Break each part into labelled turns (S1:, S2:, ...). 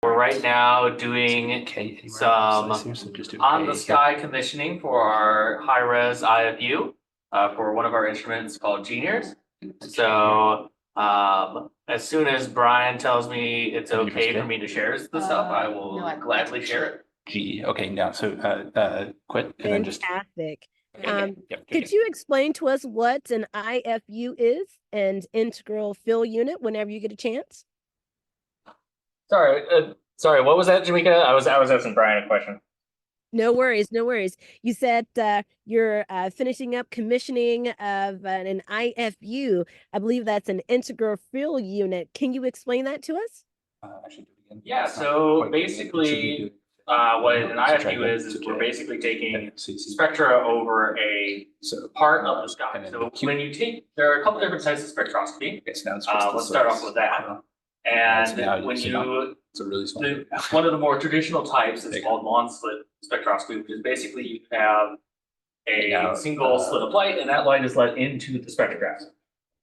S1: We're right now doing some on-the-sky commissioning for our high-res IFU for one of our instruments called GNIRS. So as soon as Brian tells me it's okay for me to share the stuff, I will gladly share it.
S2: GE. Okay, now so quit and then just.
S3: Fantastic. Could you explain to us what an IFU is and integral fill unit whenever you get a chance?
S1: Sorry, what was that, Jamaica? I was asking Brian a question.
S3: No worries, no worries. You said you're finishing up commissioning of an IFU. I believe that's an integral fill unit. Can you explain that to us?
S2: Actually, do it again.
S1: Yeah, so basically what an IFU is we're basically taking spectra over a part of the sky. So when you take, there are a couple different types of spectroscopy. Let's start off with that. And when you, one of the more traditional types is called non-slit spectroscopy, which is basically you have a single slit of light and that light is let into the spectrograph.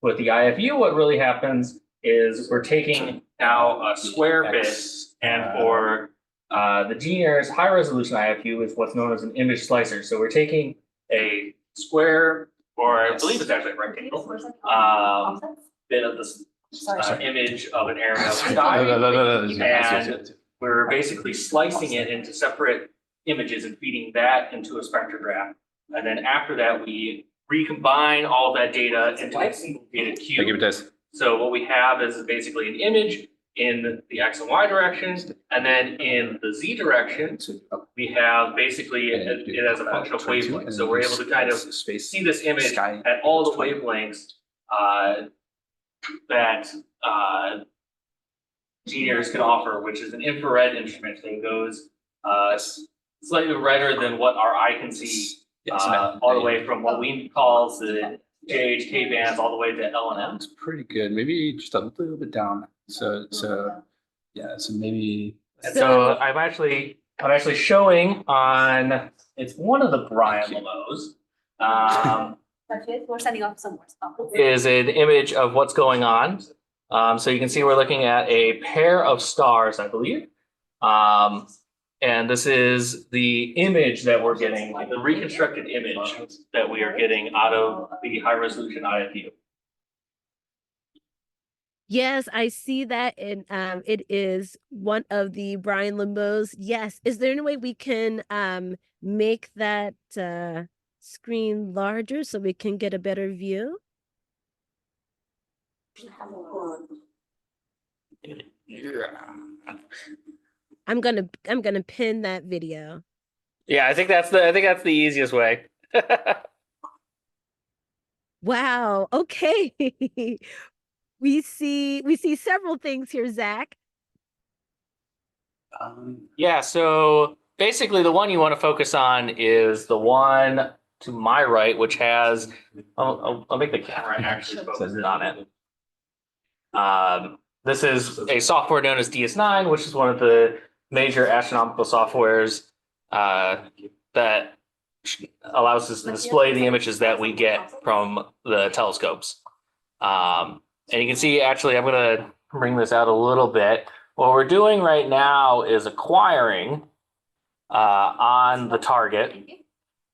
S1: With the IFU, what really happens is we're taking now a square bit, and for the GNIRS high resolution IFU is what's known as an image slicer. So we're taking a square, or I believe it's actually a rectangle, bit of this image of an area of sky, and we're basically slicing it into separate images and feeding that into a spectrograph. And then after that, we recombine all that data into a single data cube. So what we have is basically an image in the X and Y directions, and then in the Z direction, we have basically it as a function of wavelength. So we're able to kind of see this image at all the wavelengths that GNIRS can offer, which is an infrared instrument that goes slightly redder than what our eye can see, all the way from what we call the JHK bands all the way to L and M.
S2: It's pretty good. Maybe just a little bit down. So yeah. So maybe.
S1: So I'm actually showing on. It's one of the Brian Limos.
S4: We're sending off some more stuff.
S1: Is an image of what's going on. So you can see we're looking at a pair of stars, I believe. And this is the image that we're getting, like the reconstructed image that we are getting out of the high resolution IFU.
S3: Yes, I see that, and it is one of the Brian Limos. Yes, is there any way we can make that screen larger so we can get a better view?
S1: Yeah.
S3: I'm gonna pin that video.
S1: Yeah, I think that's the easiest way.
S3: Wow. Okay. We see several things here, Zach.
S1: Yeah, so basically the one you want to focus on is the one to my right, which has, I'll make the camera actually focus on it. This is a software known as DS9, which is one of the major astronomical softwares that allows us to display the images that we get from the telescopes. And you can see, actually, I'm going to bring this out a little bit. What we're doing right now is acquiring on the target.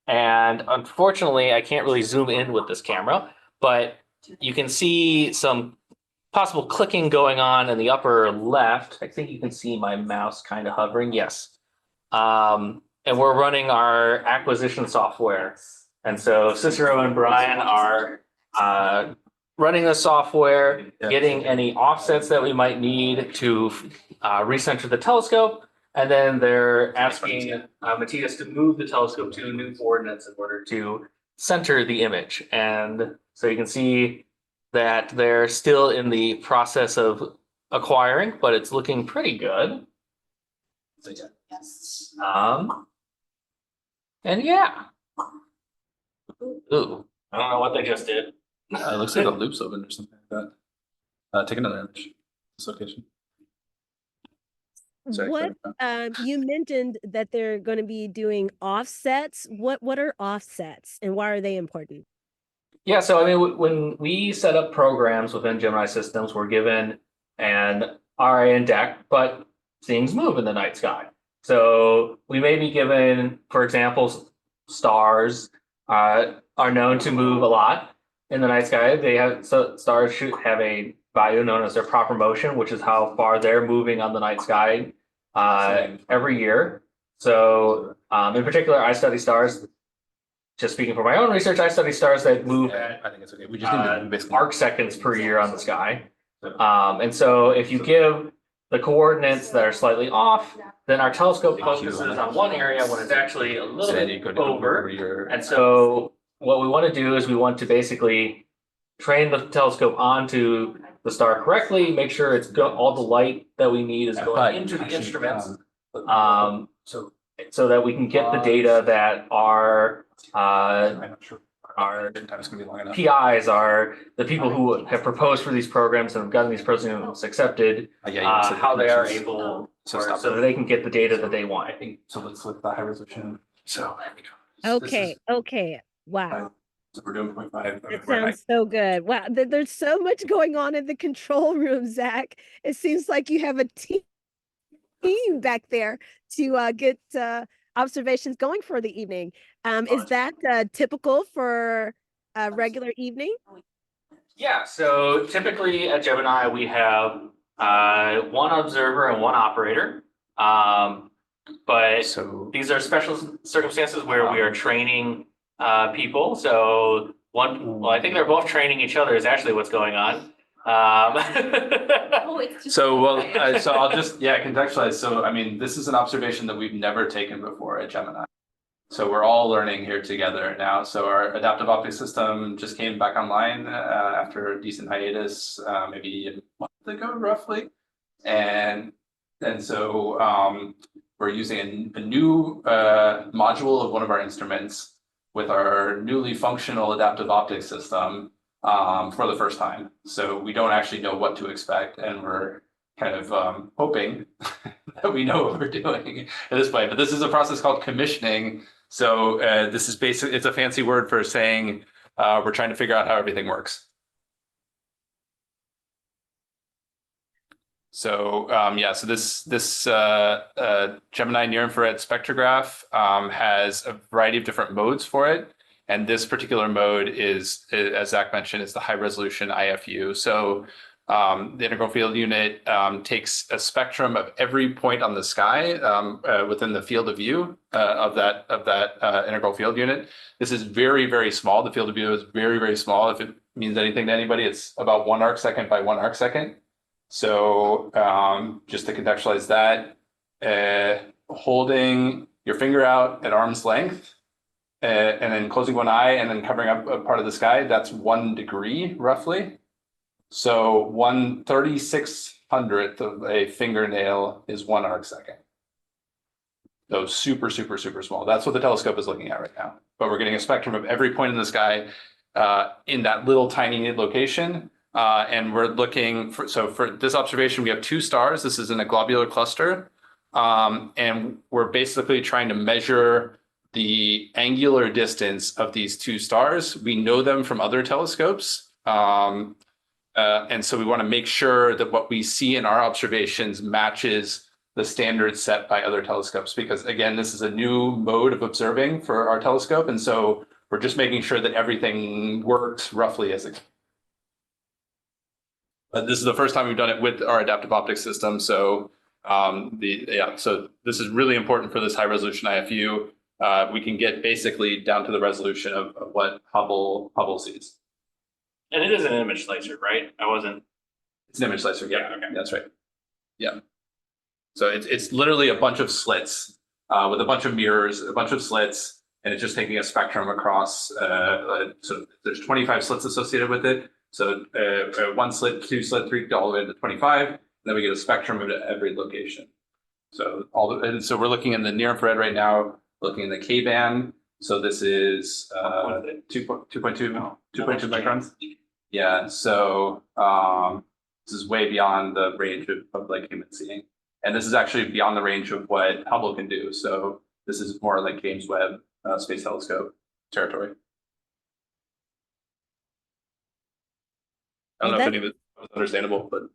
S1: And unfortunately, I can't really zoom in with this camera, but you can see some possible clicking going on in the upper left. I think you can see my mouse kind of hovering. Yes. And we're running our acquisition software. And so Cicero and Brian are running the software, getting any offsets that we might need to recenter the telescope. And then they're asking Matthias to move the telescope to new coordinates in order to center the image. And so you can see that they're still in the process of acquiring, but it's looking pretty good.
S4: Yes.
S1: And yeah. Ooh, I don't know what they just did.
S2: It looks like a loop's open or something like that. Take another image. This location. Sorry,
S3: what you mentioned that they're going to be doing offsets. What are offsets and why are they important?
S1: Yeah, so I mean, when we set up programs within Gemini systems, we're given an RA and DEC, but things move in the night sky. So we may be given, for example, stars are known to move a lot in the night sky. Stars should have a value known as their proper motion, which is how far they're moving on the night sky every year. So in particular, I study stars. Just speaking for my own research, I study stars that move at
S2: I think it's okay. We just need to basically
S1: arc seconds per year on the sky. And so if you give the coordinates that are slightly off, then our telescope focuses on one area when it's actually a little bit over. And so what we want to do is we want to basically train the telescope onto the star correctly, make sure it's got all the light that we need is going into the instruments. So that we can get the data that are PIs are the people who have proposed for these programs and have gotten these programs accepted, how they are able so that they can get the data that they want.
S2: So let's flip the high resolution. So
S3: Okay. Wow.
S2: So we're doing 0.5.
S3: It sounds so good. Wow. There's so much going on in the control room, Zach. It seems like you have a team back there to get observations going for the evening. Is that typical for a regular evening?
S1: Yeah, so typically at Gemini, we have one observer and one operator. But these are special circumstances where we are training people. So I think they're both training each other is actually what's going on.
S2: So I'll just contextualize. So I mean, this is an observation that we've never taken before at Gemini. So we're all learning here together now. So our adaptive optics system just came back online after a decent hiatus, maybe a month ago, roughly. And so we're using a new module of one of our instruments with our newly functional adaptive optics system for the first time. So we don't actually know what to expect, and we're kind of hoping that we know what we're doing at this point. But this is a process called commissioning. So this is basically, it's a fancy word for saying we're trying to figure out how everything works. So so this Gemini Near InfraRed Spectrograph has a variety of different modes for it. And this particular mode is, as Zach mentioned, is the high resolution IFU. So the integral field unit takes a spectrum of every point on the sky within the field of view of that integral field unit. This is very, very small. The field of view is very, very small. If it means anything to anybody, it's about 1 arc second by 1 arc second. So just to contextualize that, holding your finger out at arm's length, and then closing one eye and then covering up a part of the sky, that's 1 degree roughly. So 1/3600th of a fingernail is 1 arc second. So super, super, super small. That's what the telescope is looking at right now. But we're getting a spectrum of every point in the sky in that little tiny location. And we're looking for this observation, we have 2 stars. This is in a globular cluster. And we're basically trying to measure the angular distance of these 2 stars. We know them from other telescopes. And so we want to make sure that what we see in our observations matches the standards set by other telescopes, because again, this is a new mode of observing for our telescope. And so we're just making sure that everything works roughly as expected. But this is the first time we've done it with our adaptive optics system. So so this is really important for this high resolution IFU. We can get basically down to the resolution of what Hubble sees.
S1: And it is an image slicer, right?
S2: It's an image slicer. Yeah,
S1: okay.
S2: That's right. Yeah. So it's literally a bunch of slits with a bunch of mirrors, a bunch of slits, and it's just taking a spectrum across. So there's 25 slits associated with it. So 1 slit, 2 slit, 3, all the way to 25. And then we get a spectrum of every location. So so we're looking in the near infrared right now, looking in the K band. So this is 2.2 microns. Yeah. So this is way beyond the range of like human seeing. And this is actually beyond the range of what Hubble can do. So this is more like James Webb Space Telescope territory. I don't know if any of it was understandable, but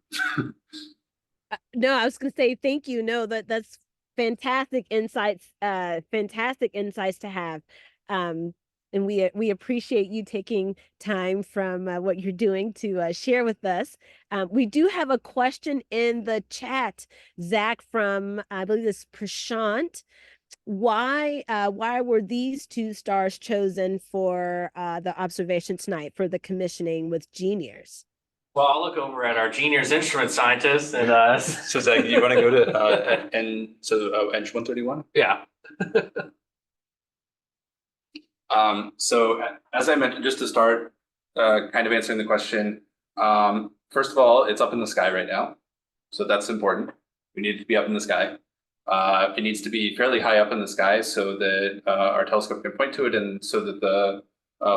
S3: No, I was going to say thank you. No, that's fantastic insights. Fantastic insights to have. And we appreciate you taking time from what you're doing to share with us. We do have a question in the chat, Zach, from I believe this is Prashant. Why were these two stars chosen for the observation tonight for the commissioning with GNIRS?
S1: Well, I'll look over at our GNIRS instrument scientist and
S2: So Zach, you want to go to Edge 131?
S1: yeah.
S2: So as I mentioned, just to start, kind of answering the question, first of all, it's up in the sky right now. So that's important. We need it to be up in the sky. It needs to be fairly high up in the sky so that our telescope can point to it and so that the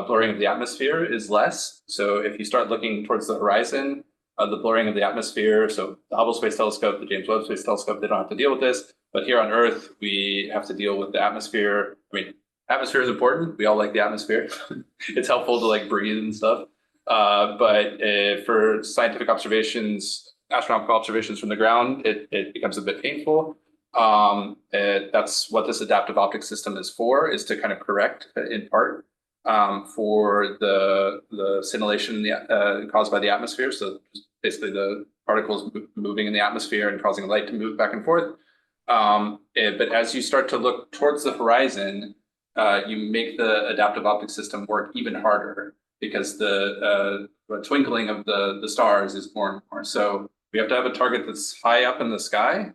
S2: blurring of the atmosphere is less. So if you start looking towards the horizon, the blurring of the atmosphere, so the Hubble Space Telescope, the James Webb Space Telescope, they don't have to deal with this. But here on Earth, we have to deal with the atmosphere. I mean, atmosphere is important. We all like the atmosphere. It's helpful to like breathe and stuff. But for scientific observations, astronomical observations from the ground, it becomes a bit painful. That's what this adaptive optics system is for, is to kind of correct in part for the scintillation caused by the atmosphere. So basically the particles moving in the atmosphere and causing light to move back and forth. But as you start to look towards the horizon, you make the adaptive optics system work even harder because the twinkling of the stars is more and more. So we have to have a target that's high up in the sky.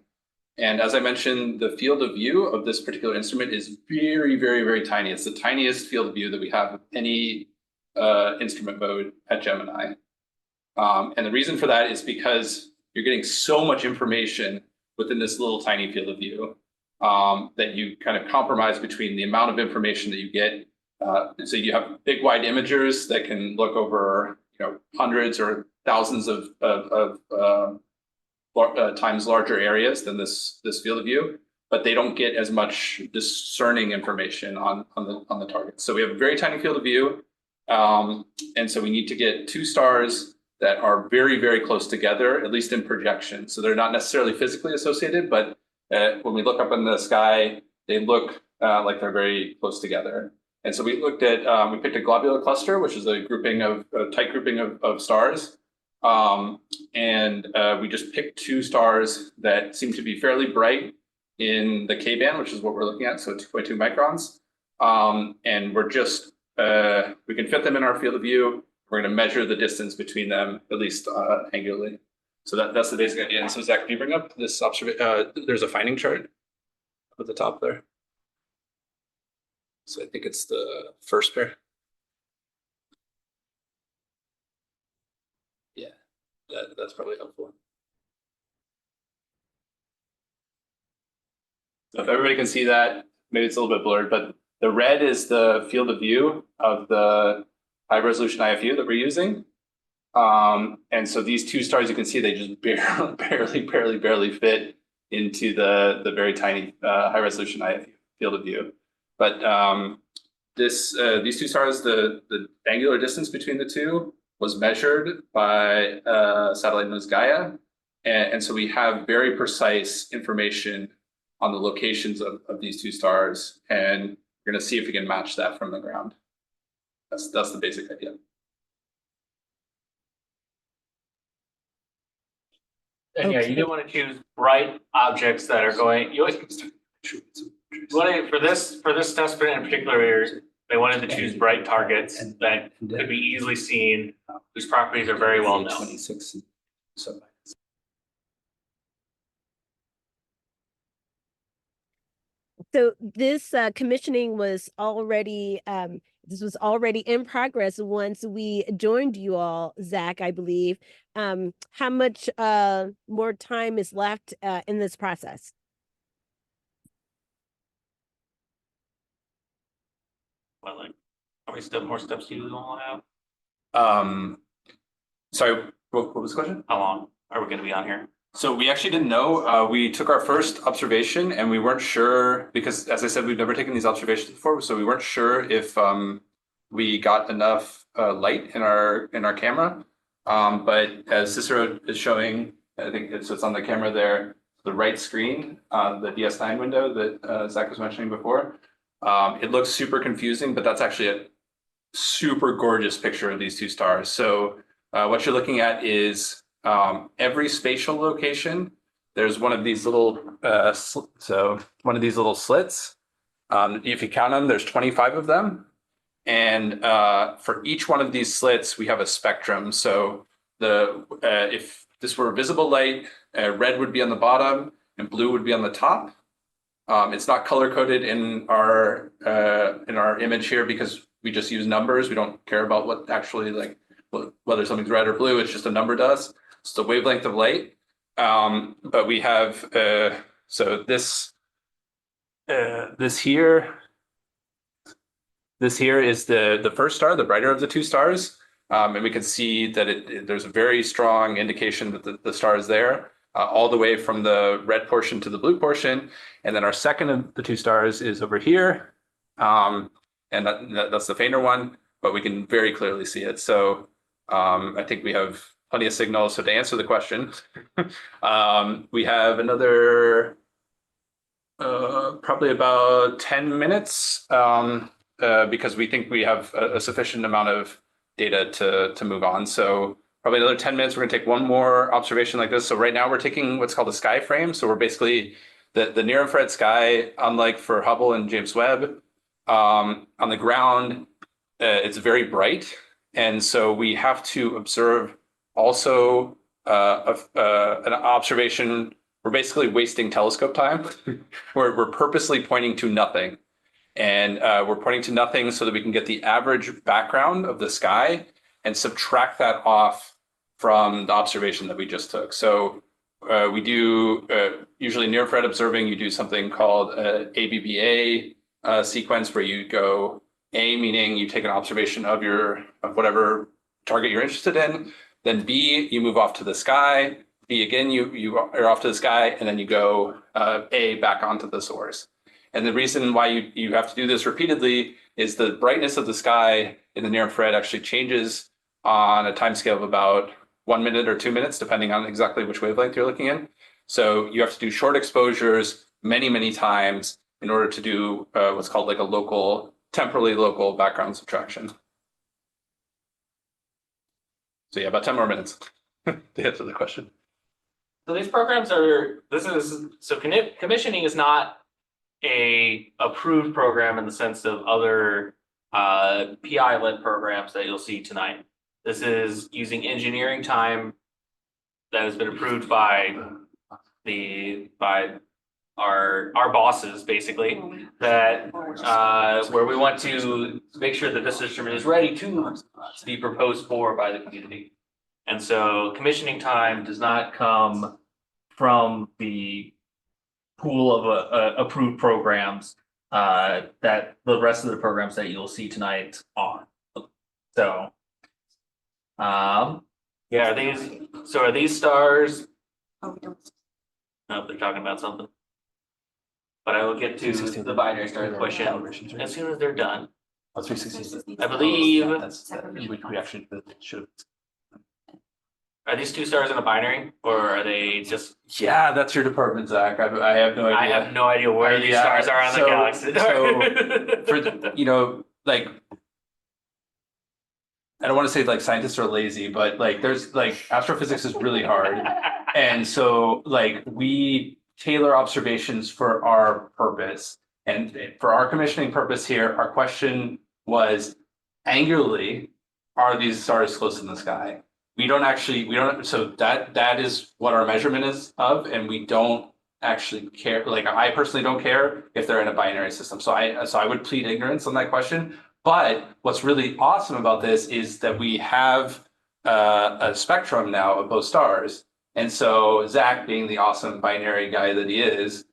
S2: And as I mentioned, the field of view of this particular instrument is very, very, very tiny. It's the tiniest field of view that we have of any instrument mode at Gemini. And the reason for that is because you're getting so much information within this little tiny field of view that you kind of compromise between the amount of information that you get. So you have big wide imagers that can look over, hundreds or thousands of times larger areas than this field of view, but they don't get as much discerning information on the target. So we have a very tiny field of view, and so we need to get two stars that are very, very close together, at least in projection. So they're not necessarily physically associated, but when we look up in the sky, they look like they're very close together. And so we picked a globular cluster, which is a tight grouping of stars. And we just picked two stars that seem to be fairly bright in the K band, which is what we're looking at, so 2.2 microns. And we're just, we can fit them in our field of view. We're going to measure the distance between them, at least angularly. So that's the basic idea. And so Zach, can you bring up this observation? There's a finding chart at the top there. So I think it's the first pair. Yeah, that's probably helpful. So if everybody can see that, maybe it's a little bit blurred, but the red is the field of view of the high resolution IFU that we're using. And so these two stars, you can see they just barely fit into the very tiny high resolution IFU field of view. But these two stars, the angular distance between the two was measured by satellite known as Gaia. And so we have very precise information on the locations of these two stars. And we're going to see if we can match that from the ground. That's the basic idea.
S1: And yeah, you do want to choose bright objects that are going. For this test in particular, they wanted to choose bright targets that could be easily seen, whose properties are very well known.
S2: 26.
S3: So this commissioning was already in progress once we joined you all, Zach, I believe. How much more time is left in this process?
S1: Well, like, how many more steps do you want to have?
S2: Sorry, what was the question?
S1: How long are we going to be on here?
S2: So we actually didn't know. We took our first observation and we weren't sure because, as I said, we've never taken these observations before. So we weren't sure if we got enough light in our camera. But as Cicero is showing, I think it's on the camera there, the right screen, the DS9 window that Zach was mentioning before. It looks super confusing, but that's actually a super gorgeous picture of these two stars. So what you're looking at is every spatial location. There's one of these little slits. If you count them, there's 25 of them. And for each one of these slits, we have a spectrum. So if this were visible light, red would be on the bottom and blue would be on the top. It's not color coded in our image here because we just use numbers. We don't care about what actually whether something's red or blue. It's just a number to us. It's the wavelength of light. But we have so this here is the first star, the brighter of the two stars. And we can see that there's a very strong indication that the star is there, all the way from the red portion to the blue portion. And then our second of the two stars is over here. And that's the fainter one, but we can very clearly see it. So I think we have plenty of signals. So to answer the question, we have another probably about 10 minutes because we think we have a sufficient amount of data to move on. So probably another 10 minutes, we're gonna take one more observation like this. So right now we're taking what's called a sky frame. So we're basically the near infrared sky, unlike for Hubble and James Webb, on the ground, it's very bright. And so we have to observe also an observation. We're basically wasting telescope time. We're purposely pointing to nothing. And we're pointing to nothing so that we can get the average background of the sky and subtract that off from the observation that we just took. So we do usually near infrared observing, you do something called ABBA sequence where you go A, meaning you take an observation of whatever target you're interested in. Then B, you move off to the sky. B again, you are off to the sky, and then you go A back onto the source. And the reason why you have to do this repeatedly is the brightness of the sky in the near infrared actually changes on a timescale of about 1 minute or 2 minutes, depending on exactly which wavelength you're looking in. So you have to do short exposures many, many times in order to do what's called like a temporally local background subtraction. So yeah, about 10 more minutes to answer the question.
S1: So these programs commissioning is not a approved program in the sense of other PI-led programs that you'll see tonight. This is using engineering time that has been approved by our bosses, basically, that where we want to make sure that this instrument is ready to be proposed for by the community. And so commissioning time does not come from the pool of approved programs that the rest of the programs that you'll see tonight are. So yeah, are these stars?
S4: Oh, we don't.
S1: No, they're talking about something. But I will get to the binary star question as soon as they're done.
S2: Oh, 360.
S1: I believe.
S2: We actually should have.
S1: Are these two stars in a binary, or are they just?
S2: Yeah, that's your department, Zach. I have no idea.
S1: I have no idea where these stars are on the galaxy.
S2: So for like, I don't want to say like scientists are lazy, but like there's like astrophysics is really hard, and so like we tailor observations for our purpose, and for our commissioning purpose here, our question was angularly, are these stars close in the sky? We don't, so that is what our measurement is of, and we don't actually care. Like I personally don't care if they're in a binary system. So I would plead ignorance on that question. But what's really awesome about this is that we have a spectrum now of both stars. And so Zach, being the awesome binary guy that he is,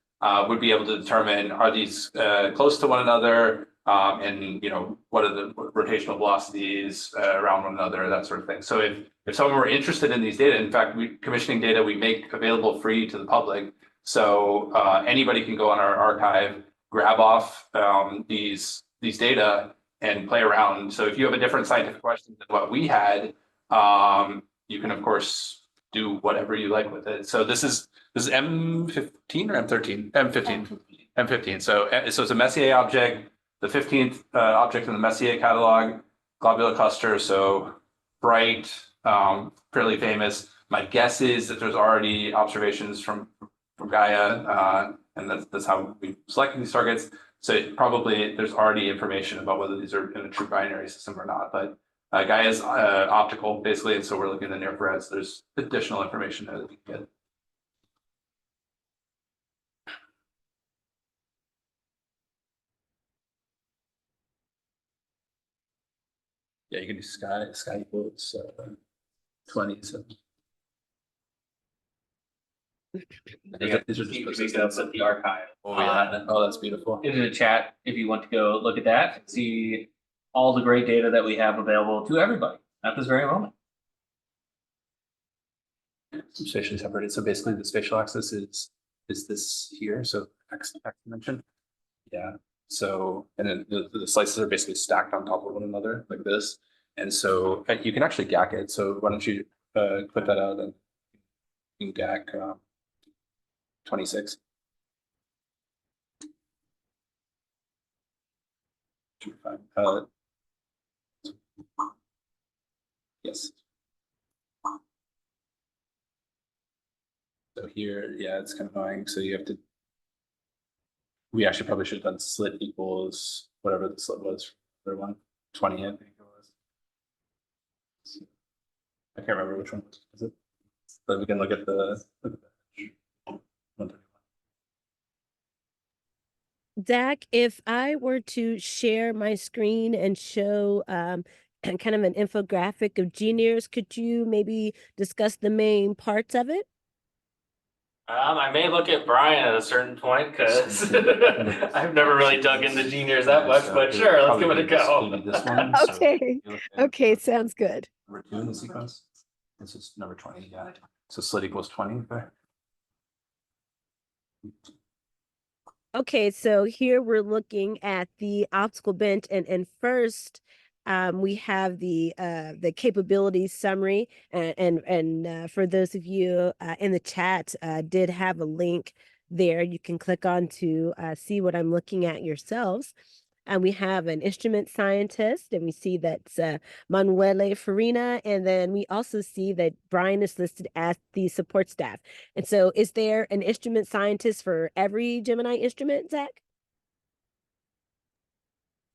S2: would be able to determine, are these close to one another? And what are the rotational velocities around one another, that sort of thing. So if someone were interested in these data, in fact, commissioning data we make available free to the public. So anybody can go on our archive, grab off these data and play around. So if you have a different scientific question than what we had, you can of course do whatever you like with it. So this is M15 or M13? M15. So it's a Messier object, the 15th object in the Messier catalog, globular cluster. So bright, fairly famous. My guess is that there's already observations from Gaia, and that's how we selected these targets. So probably there's already information about whether these are in a true binary system or not. But Gaia is optical basically, and so we're looking at the near infrared. So there's additional information there that we can get. Yeah, you can do sky equals 20. So these are just
S1: Because of the archive.
S2: oh yeah, oh that's beautiful.
S1: In the chat, if you want to go look at that and see all the great data that we have available to everybody at this very moment.
S2: Spatially separated. So basically, the spatial axis is this here. So x dimension. Yeah. So and then the slices are basically stacked on top of one another like this. And so you can actually GAC it. So why don't you put that out and you can GAC 26. Yes. So here, yeah, it's kind of annoying. So you have to. We actually probably should have done slit equals whatever the slit was for the one 20. I think it was. I can't remember which one was it, but we can look at the.
S3: Zach, if I were to share my screen and show kind of an infographic of GNIRS, could you maybe discuss the main parts of it?
S1: I may look at Brian at a certain point because I've never really dug into GNIRS that much, but sure, let's give it a go.
S2: This one,
S3: Okay. Okay, sounds good.
S2: Number 2 in the sequence. This is number 20. Yeah. So slit equals 20.
S3: Okay, so here we're looking at the optical bench, and first we have the capabilities summary, and for those of you in the chat, did have a link there you can click on to see what I'm looking at yourselves. And we have an instrument scientist, and we see that's Manuele Farina, and then we also see that Brian is listed as the support staff. And so is there an instrument scientist for every Gemini instrument, Zach?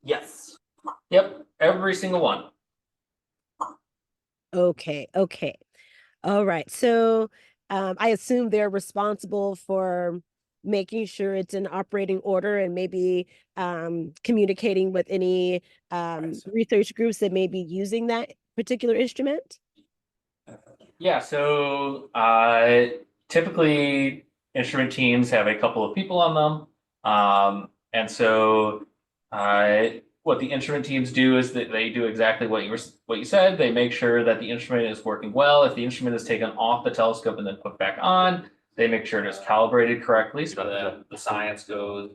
S1: Yes. Yep, every single one.
S3: Okay. All right. So I assume they're responsible for making sure it's in operating order and maybe communicating with any research groups that may be using that particular instrument?
S1: Yeah, so typically instrument teams have a couple of people on them. And so what the instrument teams do is that they do exactly what you said. They make sure that the instrument is working well. If the instrument is taken off the telescope and then put back on, they make sure it is calibrated correctly so that the science goes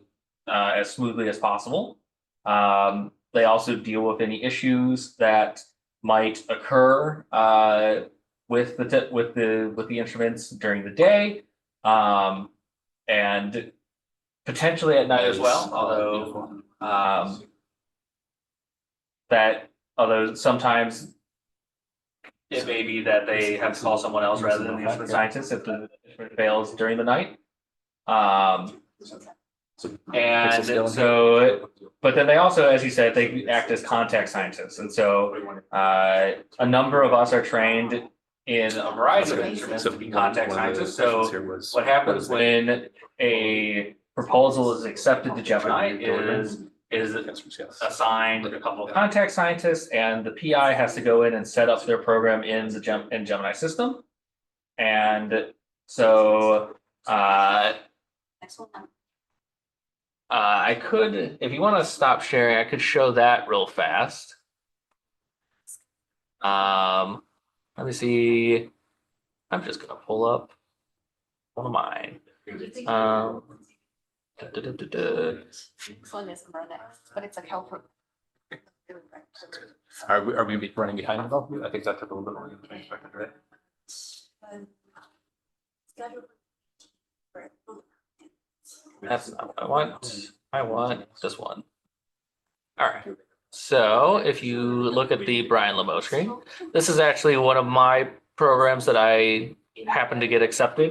S1: as smoothly as possible. They also deal with any issues that might occur with the instruments during the day, and potentially at night as well. Although sometimes it may be that they have to call someone else rather than the instrument scientist if the instrument fails during the night. And so, but then they also, as you said, they act as contact scientists. And so a number of us are trained in a variety of instruments to be contact scientists. So what happens when a proposal is accepted to Gemini is assigned a couple of contact scientists, and the PI has to go in and set up their program in the Gemini system. And so I could, if you want to stop sharing, I could show that real fast. Let me see. I'm just gonna pull up one of mine.
S4: This one is MAROON-X, but it's like help.
S2: Are we running behind at all? I think that took a little bit longer than expected, right?
S1: That's not what I want. I want this one. All right. So if you look at the Brian Lamo screen, this is actually one of my programs that I happened to get accepted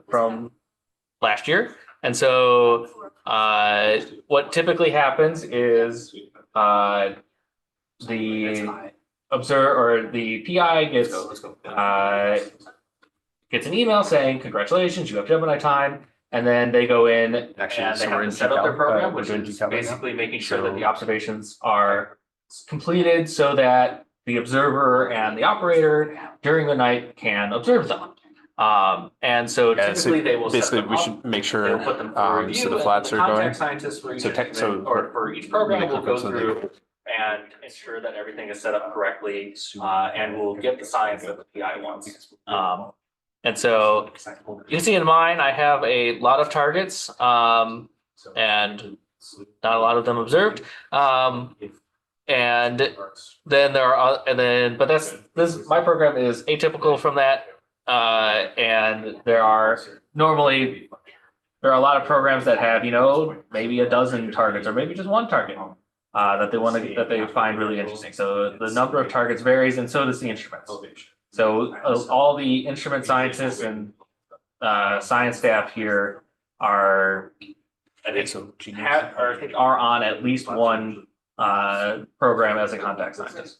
S1: from last year. And so what typically happens is the the PI gets an email saying, congratulations, you have Gemini time. And then they go in and they have to set up their program, which is basically making sure that the observations are completed so that the observer and the operator during the night can observe them. And so typically they will
S5: basically we should make sure
S1: put them for review,
S5: so the flats are going.
S1: Contact scientists for each or for each program will go through and ensure that everything is set up correctly, and we'll get the science that the PI wants. And so you can see in mine, I have a lot of targets, and not a lot of them observed. And then there are, my program is atypical from that. And there are a lot of programs that have, maybe a dozen targets or maybe just one target that they find really interesting. So the number of targets varies, and so does the instruments. So all the instrument scientists and science staff here are on at least one program as a contact scientist.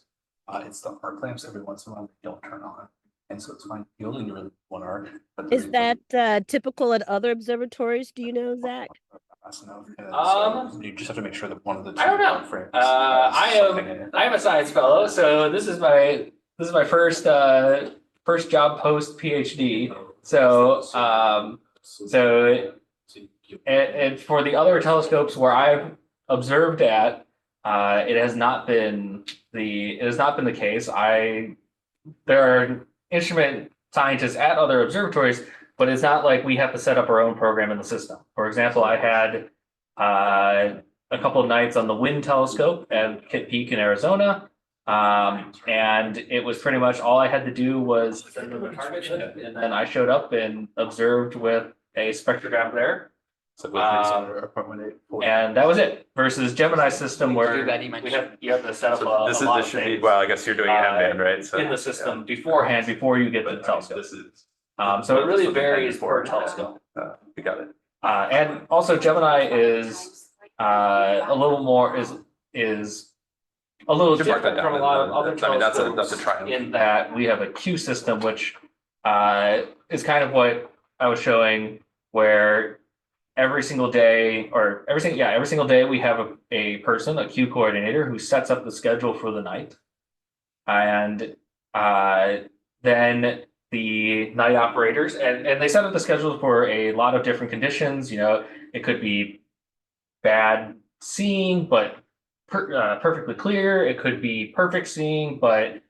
S2: It's the arc lamps every once in a while they don't turn on. And so it's fine. You only need really one arc.
S3: Is that typical at other observatories? Do you know, Zach?
S2: You just have to make sure that one of the two
S1: I don't know.
S2: frames.
S1: I am a science fellow, so this is my first job post PhD. So and for the other telescopes where I've observed at, it has not been the case. There are instrument scientists at other observatories, but it's not like we have to set up our own program in the system. For example, I had a couple of nights on the Wind telescope at Kitt Peak in Arizona. And it was pretty much all I had to do was send them a target list, and then I showed up and observed with a spectrograph there. And that was it. Versus Gemini's system where you have to set up a lot of things.
S5: Well, I guess you're doing hand, right? So
S1: in the system beforehand before you get to the telescope. So it really varies per telescope.
S5: We got it.
S1: And also Gemini is a little more is a little different from a lot of other telescopes.
S5: That's a triumph.
S1: In that we have a queue system, which is kind of what I was showing, where every single day we have a person, a queue coordinator, who sets up the schedule for the night. And then the night operators, and they set up the schedule for a lot of different conditions. It could be bad seeing, but perfectly clear. It could be perfect seeing, but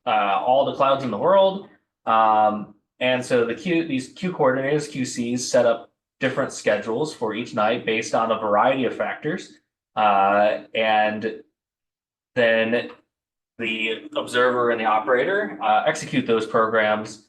S1: all the clouds in the world. And so these queue coordinators, QCs, set up different schedules for each night based on a variety of factors. And then the observer and the operator execute those programs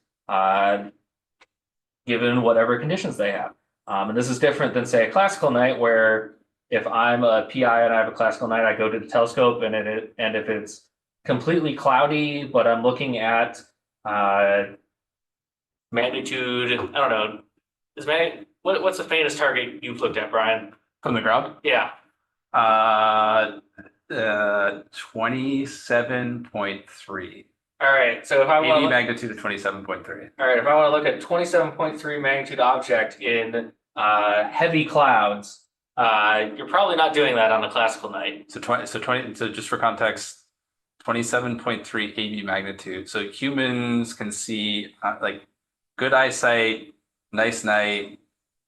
S1: given whatever conditions they have. And this is different than, say, a classical night, where if I'm a PI and I have a classical night, I go to the telescope, and if it's completely cloudy, but I'm looking at magnitude, I don't know, what's the faintest target you've looked at, Brian?
S2: From the ground?
S1: Yeah.
S5: 27.3.
S1: All right. So if I want
S5: 80 magnitude of 27.3.
S1: All right. If I want to look at 27.3 magnitude object in heavy clouds, you're probably not doing that on a classical night.
S5: So just for context, 27.3 AB magnitude. So humans can see like good eyesight, nice night,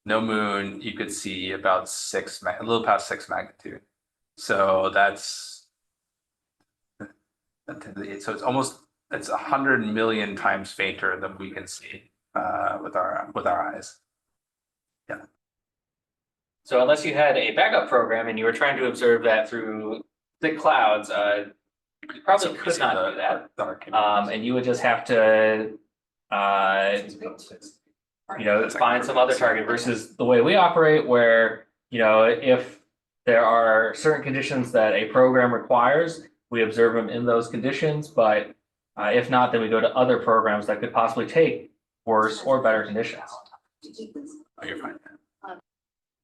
S5: no moon, you could see about a little past 6 magnitude. So it's 100 million times fainter than we can see with our eyes. Yeah.
S1: So unless you had a backup program and you were trying to observe that through thick clouds, you probably could not do that. And you would just have to find some other target versus the way we operate where, if there are certain conditions that a program requires, we observe them in those conditions, but if not, then we go to other programs that could possibly take worse or better conditions.
S5: Oh, you're fine.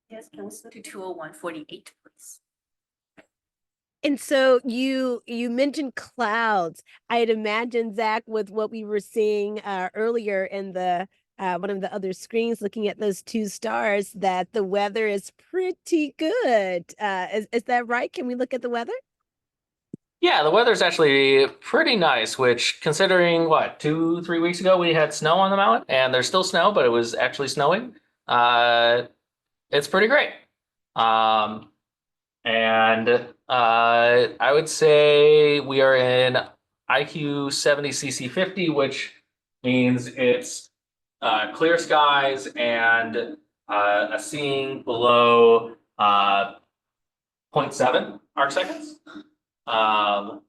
S4: Yes, can we switch to 20148, please?
S3: And so you mentioned clouds. I'd imagine, Zach, with what we were seeing earlier in the one of the other screens, looking at those two stars, that the weather is pretty good. Is that right? Can we look at the weather?
S1: Yeah, the weather's actually pretty nice, which considering 2-3 weeks ago we had snow on the mountain, and there's still snow, but it was actually snowing. It's pretty great. And I would say we are in IQ 70 CC 50, which means it's clear skies and a seeing below 0.7 arc seconds. And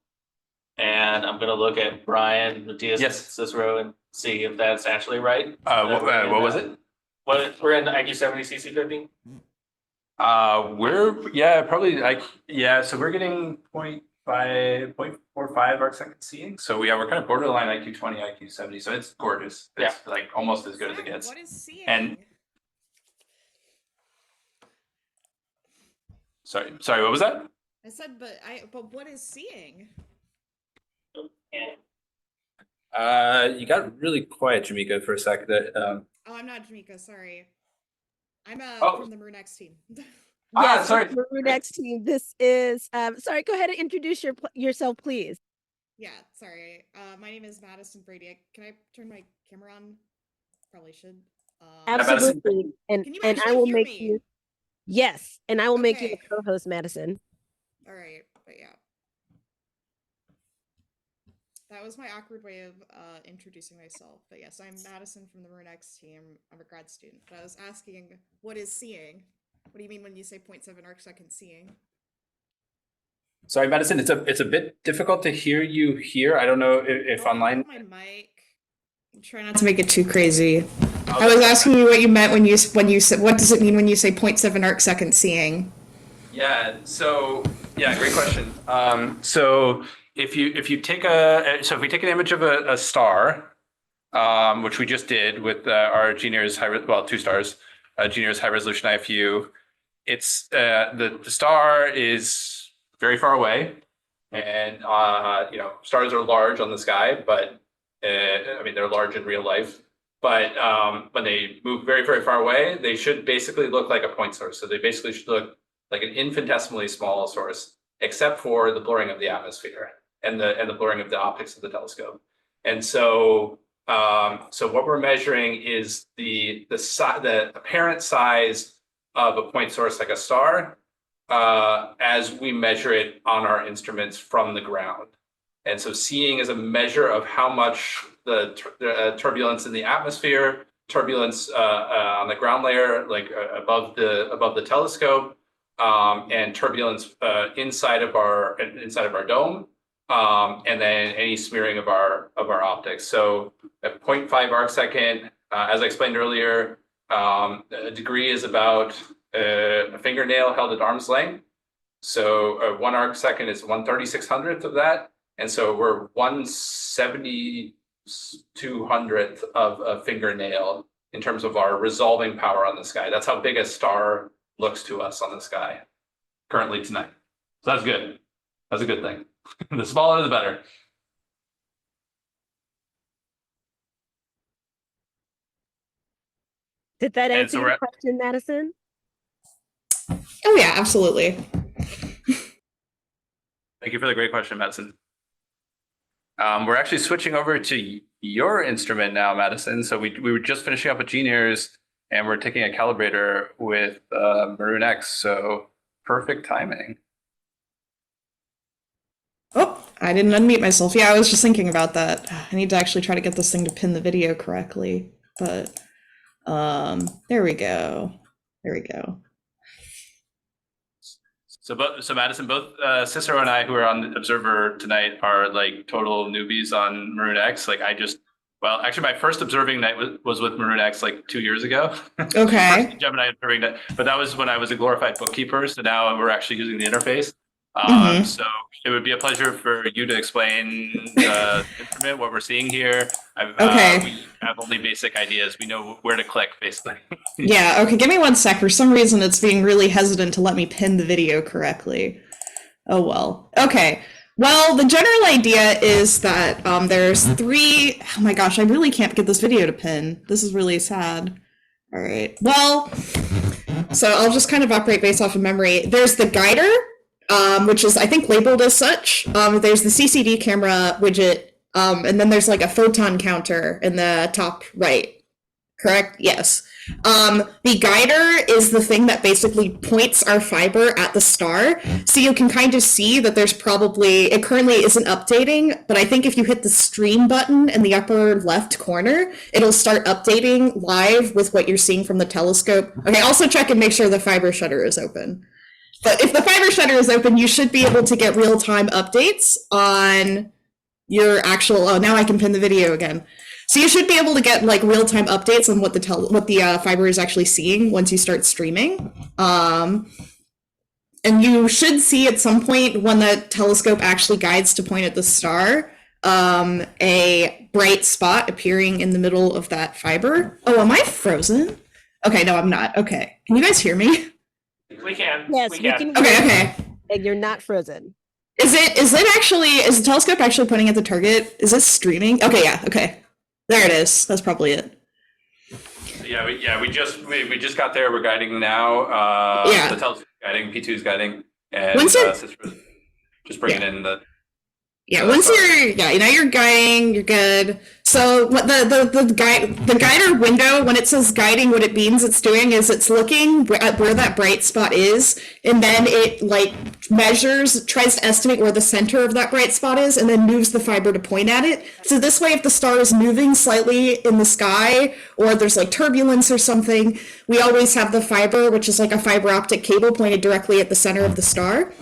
S1: I'm going to look at Brian, Matthias,
S5: Yes.
S1: Cicero, and see if that's actually right.
S5: What was it?
S1: We're in IQ 70 CC 50.
S5: We're probably so we're getting 0.45 arc second seeing. So we're kind of borderline IQ 20, IQ 70. So it's gorgeous. It's like almost as good as it gets.
S6: What is seeing?
S5: And sorry, what was that?
S6: I said, but what is seeing?
S5: You got really quiet, Jamika, for a second.
S6: Oh, I'm not Jamika, sorry. I'm from the MAROON-X team.
S3: Yes,
S5: sorry.
S3: Maroon-X team. This is sorry, go ahead and introduce yourself, please.
S6: Yeah, sorry. My name is Madison Brady. Can I turn my camera on? Probably should.
S3: Absolutely. And
S6: Can you
S3: I
S6: actually
S3: will
S6: hear
S3: make
S6: me?
S3: you yes, and I will make you the
S6: Okay.
S3: co-host, Madison.
S6: All right, but yeah. That was my awkward way of introducing myself. But yes, I'm Madison from the MAROON-X team. I'm a grad student. But I was asking, what is seeing? What do you mean when you say 0.7 arc second seeing?
S5: Sorry, Madison. It's a bit difficult to hear you here. I don't know if
S6: I'll
S5: online.
S6: put my mic. Try not to make it too crazy. I was asking you what you meant when you said, what does it mean when you say 0.7 arc second seeing?
S5: Yeah. So great question. So if we take an image of a star, which we just did with our GNIRS two stars, GNIRS high resolution IFU, it's the star is very far away, and stars are large on the sky, but they're large in real life. But when they move very, very far away, they should basically look like a point source. So they basically should look like an infinitesimally small source, except for the blurring of the atmosphere and the blurring of the optics of the telescope. And so what we're measuring is the apparent size of a point source like a star as we measure it on our instruments from the ground. And so seeing is a measure of how much the turbulence in the atmosphere, turbulence on the ground layer, like above the telescope, and turbulence inside of our dome, and then any smearing of our optics. So at 0.5 arc second, as I explained earlier, a degree is about a fingernail held at arm's length. So 1 arc second is 1/3600th of that. And so we're 1/7200th of a fingernail in terms of our resolving power on the sky. That's how big a star looks to us on the sky currently tonight. So that's good. That's a good thing. The smaller, the better.
S3: Did that
S5: And
S3: answer
S5: so
S3: your question, Madison?
S6: Oh yeah, absolutely.
S5: Thank you for the great question, Madison. We're actually switching over to your instrument now, Madison. So we were just finishing up with GNIRS, and we're taking a calibrator with MAROON-X. So perfect timing.
S6: Oh, I didn't unmute myself. Yeah, I was just thinking about that. I need to actually try to get this thing to pin the video correctly. But there we go. There we go.
S5: So Madison, both Cicero and I, who are on the Observer tonight, are like total newbies on MAROON-X. Like I just Well, actually, my first observing night was with MAROON-X like 2 years ago.
S6: Okay.
S5: First Gemini observing night, but that was when I was a glorified bookkeeper. So now we're actually using the interface. So it would be a pleasure for you to explain the instrument, what we're seeing here. We have only basic ideas. We know where to click, basically.
S6: Yeah, okay, give me 1 sec. For some reason, it's being really hesitant to let me pin the video correctly. Oh, well. Okay. Well, the general idea is that there's 3... Oh my gosh, I really can't get this video to pin. This is really sad. All right. Well, so I'll just kind of operate based off of memory. There's the guider, which is, I think, labeled as such. There's the CCD camera widget, and then there's like a photon counter in the top right. Correct? Yes. The guider is the thing that basically points our fiber at the star. So you can kind of see that there's probably, it currently isn't updating, but I think if you hit the stream button in the upper left corner, it'll start updating live with what you're seeing from the telescope. Okay, also check and make sure the fiber shutter is open. But if the fiber shutter is open, you should be able to get real-time updates on your actual, oh, now I can pin the video again. So you should be able to get like real-time updates on what the fiber is actually seeing once you start streaming. And you should see at some point when the telescope actually guides to point at the star, a bright spot appearing in the middle of that fiber. Oh, am I frozen? Okay, no, I'm not. Okay, can you guys hear me?
S1: We can.
S3: Yes,
S1: we
S3: we
S1: can.
S3: can.
S6: Okay.
S3: And you're not frozen.
S6: Is the telescope actually pointing at the target? Is it streaming? Okay, yeah, okay. There it is. That's probably it.
S5: We just got there. We're guiding now. The telescope guiding, P2 is guiding, and just bringing in the. Yeah,
S6: once you're guiding, you're good. So what the guider window, when it says guiding, what it means it's doing is it's looking at where that bright spot is, and then it like tries to estimate where the center of that bright spot is, and then moves the fiber to point at it. So this way, if the star is moving slightly in the sky, or there's like turbulence or something, we always have the fiber, which is like a fiber optic cable, pointed directly at the center of the star.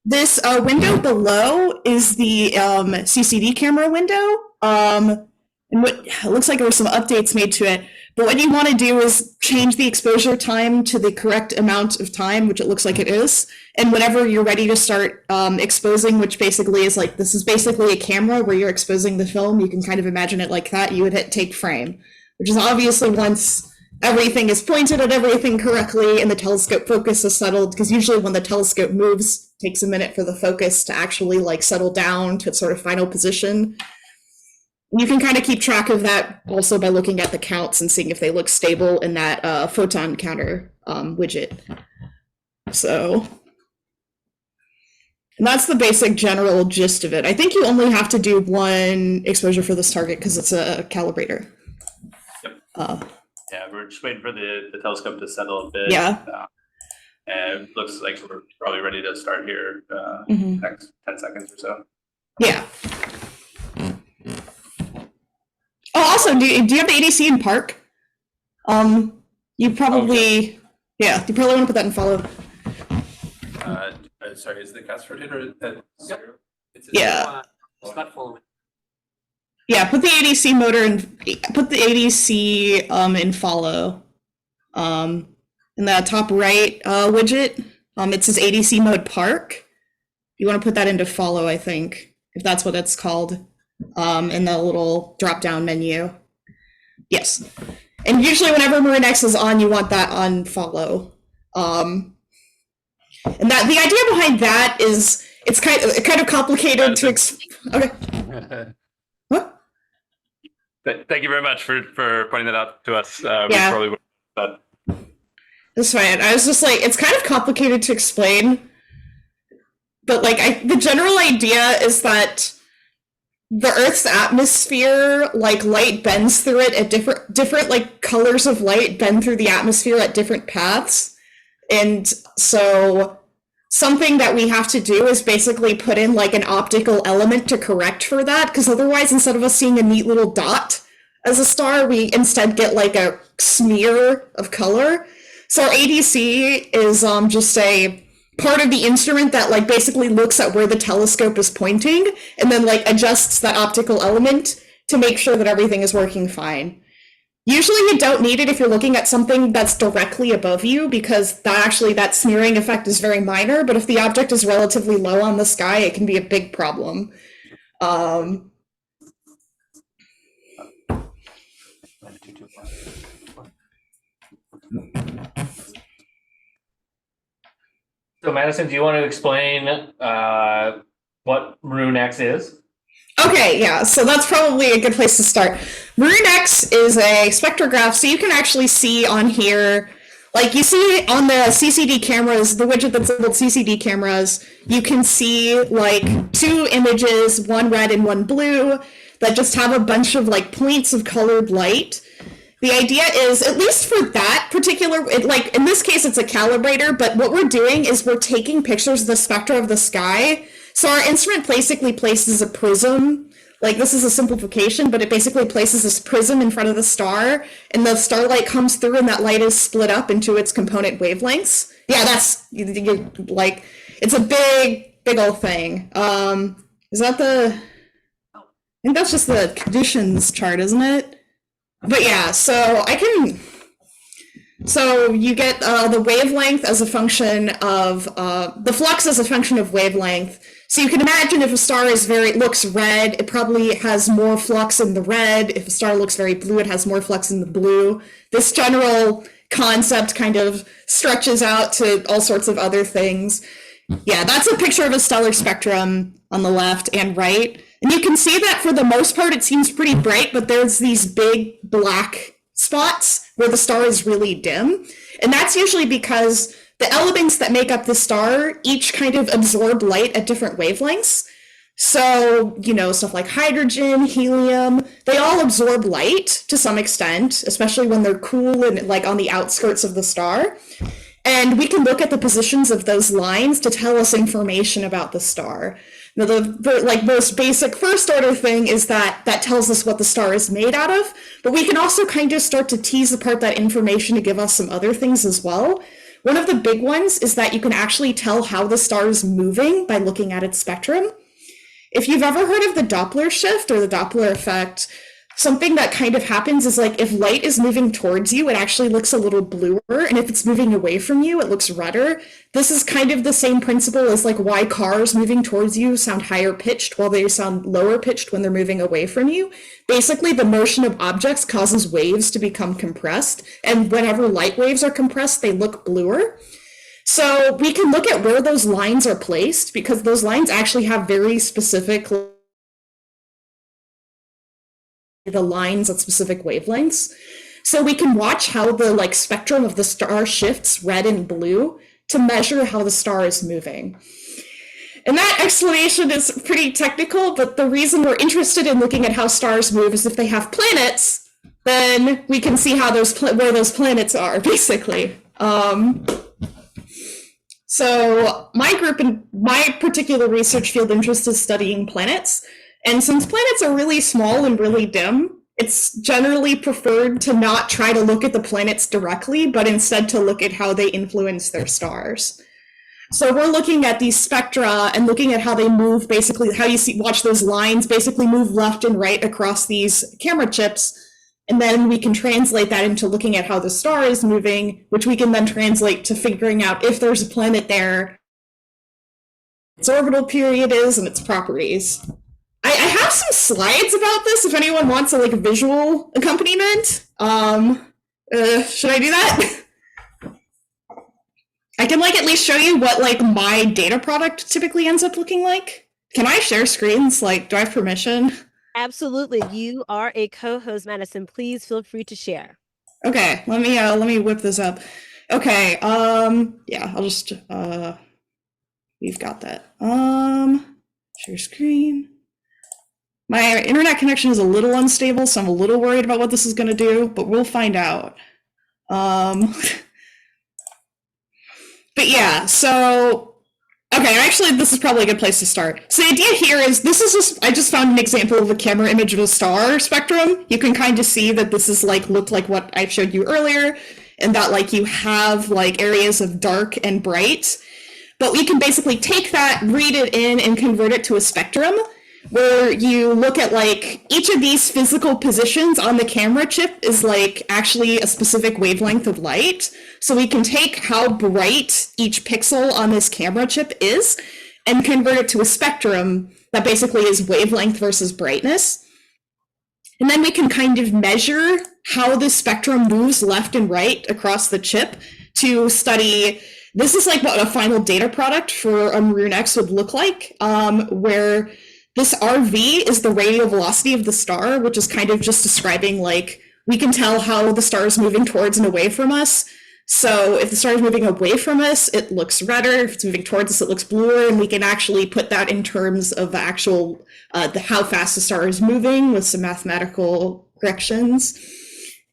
S6: This window below is the CCD camera window, and it looks like there were some updates made to it. But what you want to do is change the exposure time to the correct amount of time, which it looks like it is. And whenever you're ready to start exposing, which basically is like, this is basically a camera where you're exposing the film. You can kind of imagine it like that. You would hit take frame, which is obviously once everything is pointed at everything correctly and the telescope focus is settled, because usually when the telescope moves, it takes a minute for the focus to actually like settle down to its sort of final position. You can kind of keep track of that also by looking at the counts and seeing if they look stable in that photon counter widget. So, and that's the basic general gist of it. I think you only have to do 1 exposure for this target because it's a calibrator.
S5: Yep. We're just waiting for the telescope to settle a bit.
S6: Yeah.
S5: And it looks like we're probably ready to start here next 10 seconds or so.
S6: Yeah. Oh, also, do you have the ADC in Park? You probably, you probably want to put that in follow.
S5: Sorry, is the Casper hit or zero?
S1: It's not full.
S6: Yeah, put the ADC motor and put the ADC in follow. In the top right widget, it says ADC mode Park. You want to put that into follow, I think, if that's what it's called, in the little drop-down menu. Yes, and usually whenever MAROON-X is on, you want that on follow. And that the idea behind that is it's kind of complicated to okay. What?
S5: Thank you very much for pointing that out to us. We probably would, but
S6: that's fine. I was just like, it's kind of complicated to explain, but like the general idea is that the Earth's atmosphere, like light bends through it at different like colors of light bend through the atmosphere at different paths. And so something that we have to do is basically put in like an optical element to correct for that, because otherwise, instead of us seeing a neat little dot as a star, we instead get like a smear of color. So our ADC is just a part of the instrument that like basically looks at where the telescope is pointing and then like adjusts that optical element to make sure that everything is working fine. Usually you don't need it if you're looking at something that's directly above you, because that smearing effect is very minor, but if the object is relatively low on the sky, it can be a big problem.
S1: So Madison, do you want to explain what MAROON-X is?
S6: Okay, yeah, so that's probably a good place to start. MAROON-X is a spectrograph, so you can actually see on here, like you see on the CCD cameras, the widget that's labeled CCD cameras, you can see like 2 images, one red and one blue, that just have a bunch of like points of colored light. The idea is, at least for that particular, like in this case it's a calibrator, but what we're doing is we're taking pictures of the spectra of the sky. So our instrument basically places a prism, like this is a simplification, but it basically places this prism in front of the star, and the starlight comes through and that light is split up into its component wavelengths. Yeah, that's, like, it's a big old thing. Is that I think that's just the conditions chart, isn't it? But yeah, so so you get the wavelength as a function of, the flux as a function of wavelength. So you can imagine if a star looks red, it probably has more flux in the red. If a star looks very blue, it has more flux in the blue. This general concept kind of stretches out to all sorts of other things. Yeah, that's a picture of a stellar spectrum on the left and right. And you can see that for the most part, it seems pretty bright, but there's these big black spots where the star is really dim. And that's usually because the elements that make up the star each kind of absorb light at different wavelengths. So, stuff like hydrogen, helium, they all absorb light to some extent, especially when they're cool and like on the outskirts of the star. And we can look at the positions of those lines to tell us information about the star. Now, the most basic first order thing is that tells us what the star is made out of, but we can also kind of start to tease apart that information to give us some other things as well. One of the big ones is that you can actually tell how the star is moving by looking at its spectrum. If you've ever heard of the Doppler shift or the Doppler effect, something that kind of happens is like if light is moving towards you, it actually looks a little bluer, and if it's moving away from you, it looks redder. This is kind of the same principle as like why cars moving towards you sound higher pitched while they sound lower pitched when they're moving away from you. Basically, the motion of objects causes waves to become compressed, and whenever light waves are compressed, they look bluer. So we can look at where those lines are placed, because those lines actually have very specific the lines at specific wavelengths. So we can watch how the spectrum of the star shifts red and blue to measure how the star is moving. And that explanation is pretty technical, but the reason we're interested in looking at how stars move is if they have planets, then we can see how where those planets are, basically. So my group and my particular research field interest is studying planets. And since planets are really small and really dim, it's generally preferred to not try to look at the planets directly, but instead to look at how they influence their stars. So we're looking at these spectra and looking at how they move, basically how you watch those lines basically move left and right across these camera chips. And then we can translate that into looking at how the star is moving, which we can then translate to figuring out if there's a planet there, its orbital period is, and its properties. I have some slides about this if anyone wants a visual accompaniment. Should I do that? I can at least show you what my data product typically ends up looking like. Can I share screens? Do I have permission?
S3: Absolutely. You are a co-host, Madison. Please feel free to share.
S6: Okay, let me whip this up. Okay, yeah, I'll just we've got that. Share screen. My internet connection is a little unstable, so I'm a little worried about what this is going to do, but we'll find out. But yeah, so, okay, actually, this is probably a good place to start. So the idea here is, I just found an example of a camera image of a star spectrum. You can kind of see that this is looked like what I showed you earlier, and that you have areas of dark and bright. But we can basically take that, read it in, and convert it to a spectrum. where you look at like each of these physical positions on the camera chip is like actually a specific wavelength of light. So we can take how bright each pixel on this camera chip is and convert it to a spectrum that basically is wavelength versus brightness. And then we can kind of measure how the spectrum moves left and right across the chip to study. This is like what a final data product for a MAROON-X would look like, where this RV is the radial velocity of the star, which is kind of just describing like, we can tell how the star is moving towards and away from us. So if the star is moving away from us, it looks redder. If it's moving towards us, it looks bluer. And we can actually put that in terms of the actual, how fast the star is moving with some mathematical corrections,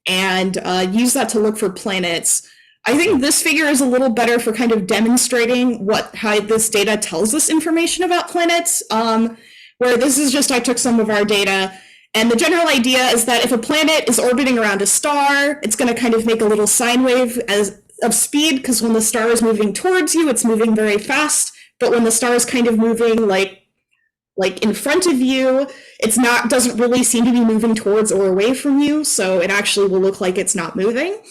S6: and use that to look for planets. I think this figure is a little better for kind of demonstrating how this data tells us information about planets, where this is just, I took some of our data, and the general idea is that if a planet is orbiting around a star, it's going to kind of make a little sine wave of speed, because when the star is moving towards you, it's moving very fast. But when the star is kind of moving like in front of you, doesn't really seem to be moving towards or away from you. So it actually will look like it's not moving.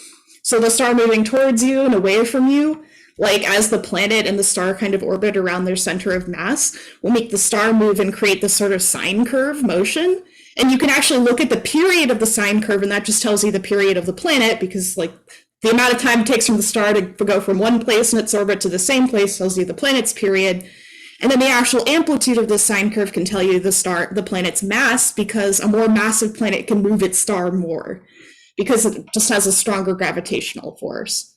S6: So the star moving towards you and away from you, like as the planet and the star kind of orbit around their center of mass, will make the star move and create this sort of sine curve motion. And you can actually look at the period of the sine curve, and that just tells you the period of the planet, because like the amount of time it takes from the star to go from one place in its orbit to the same place tells you the planet's period. And then the actual amplitude of the sine curve can tell you the planet's mass, because a more massive planet can move its star more, because it just has a stronger gravitational force.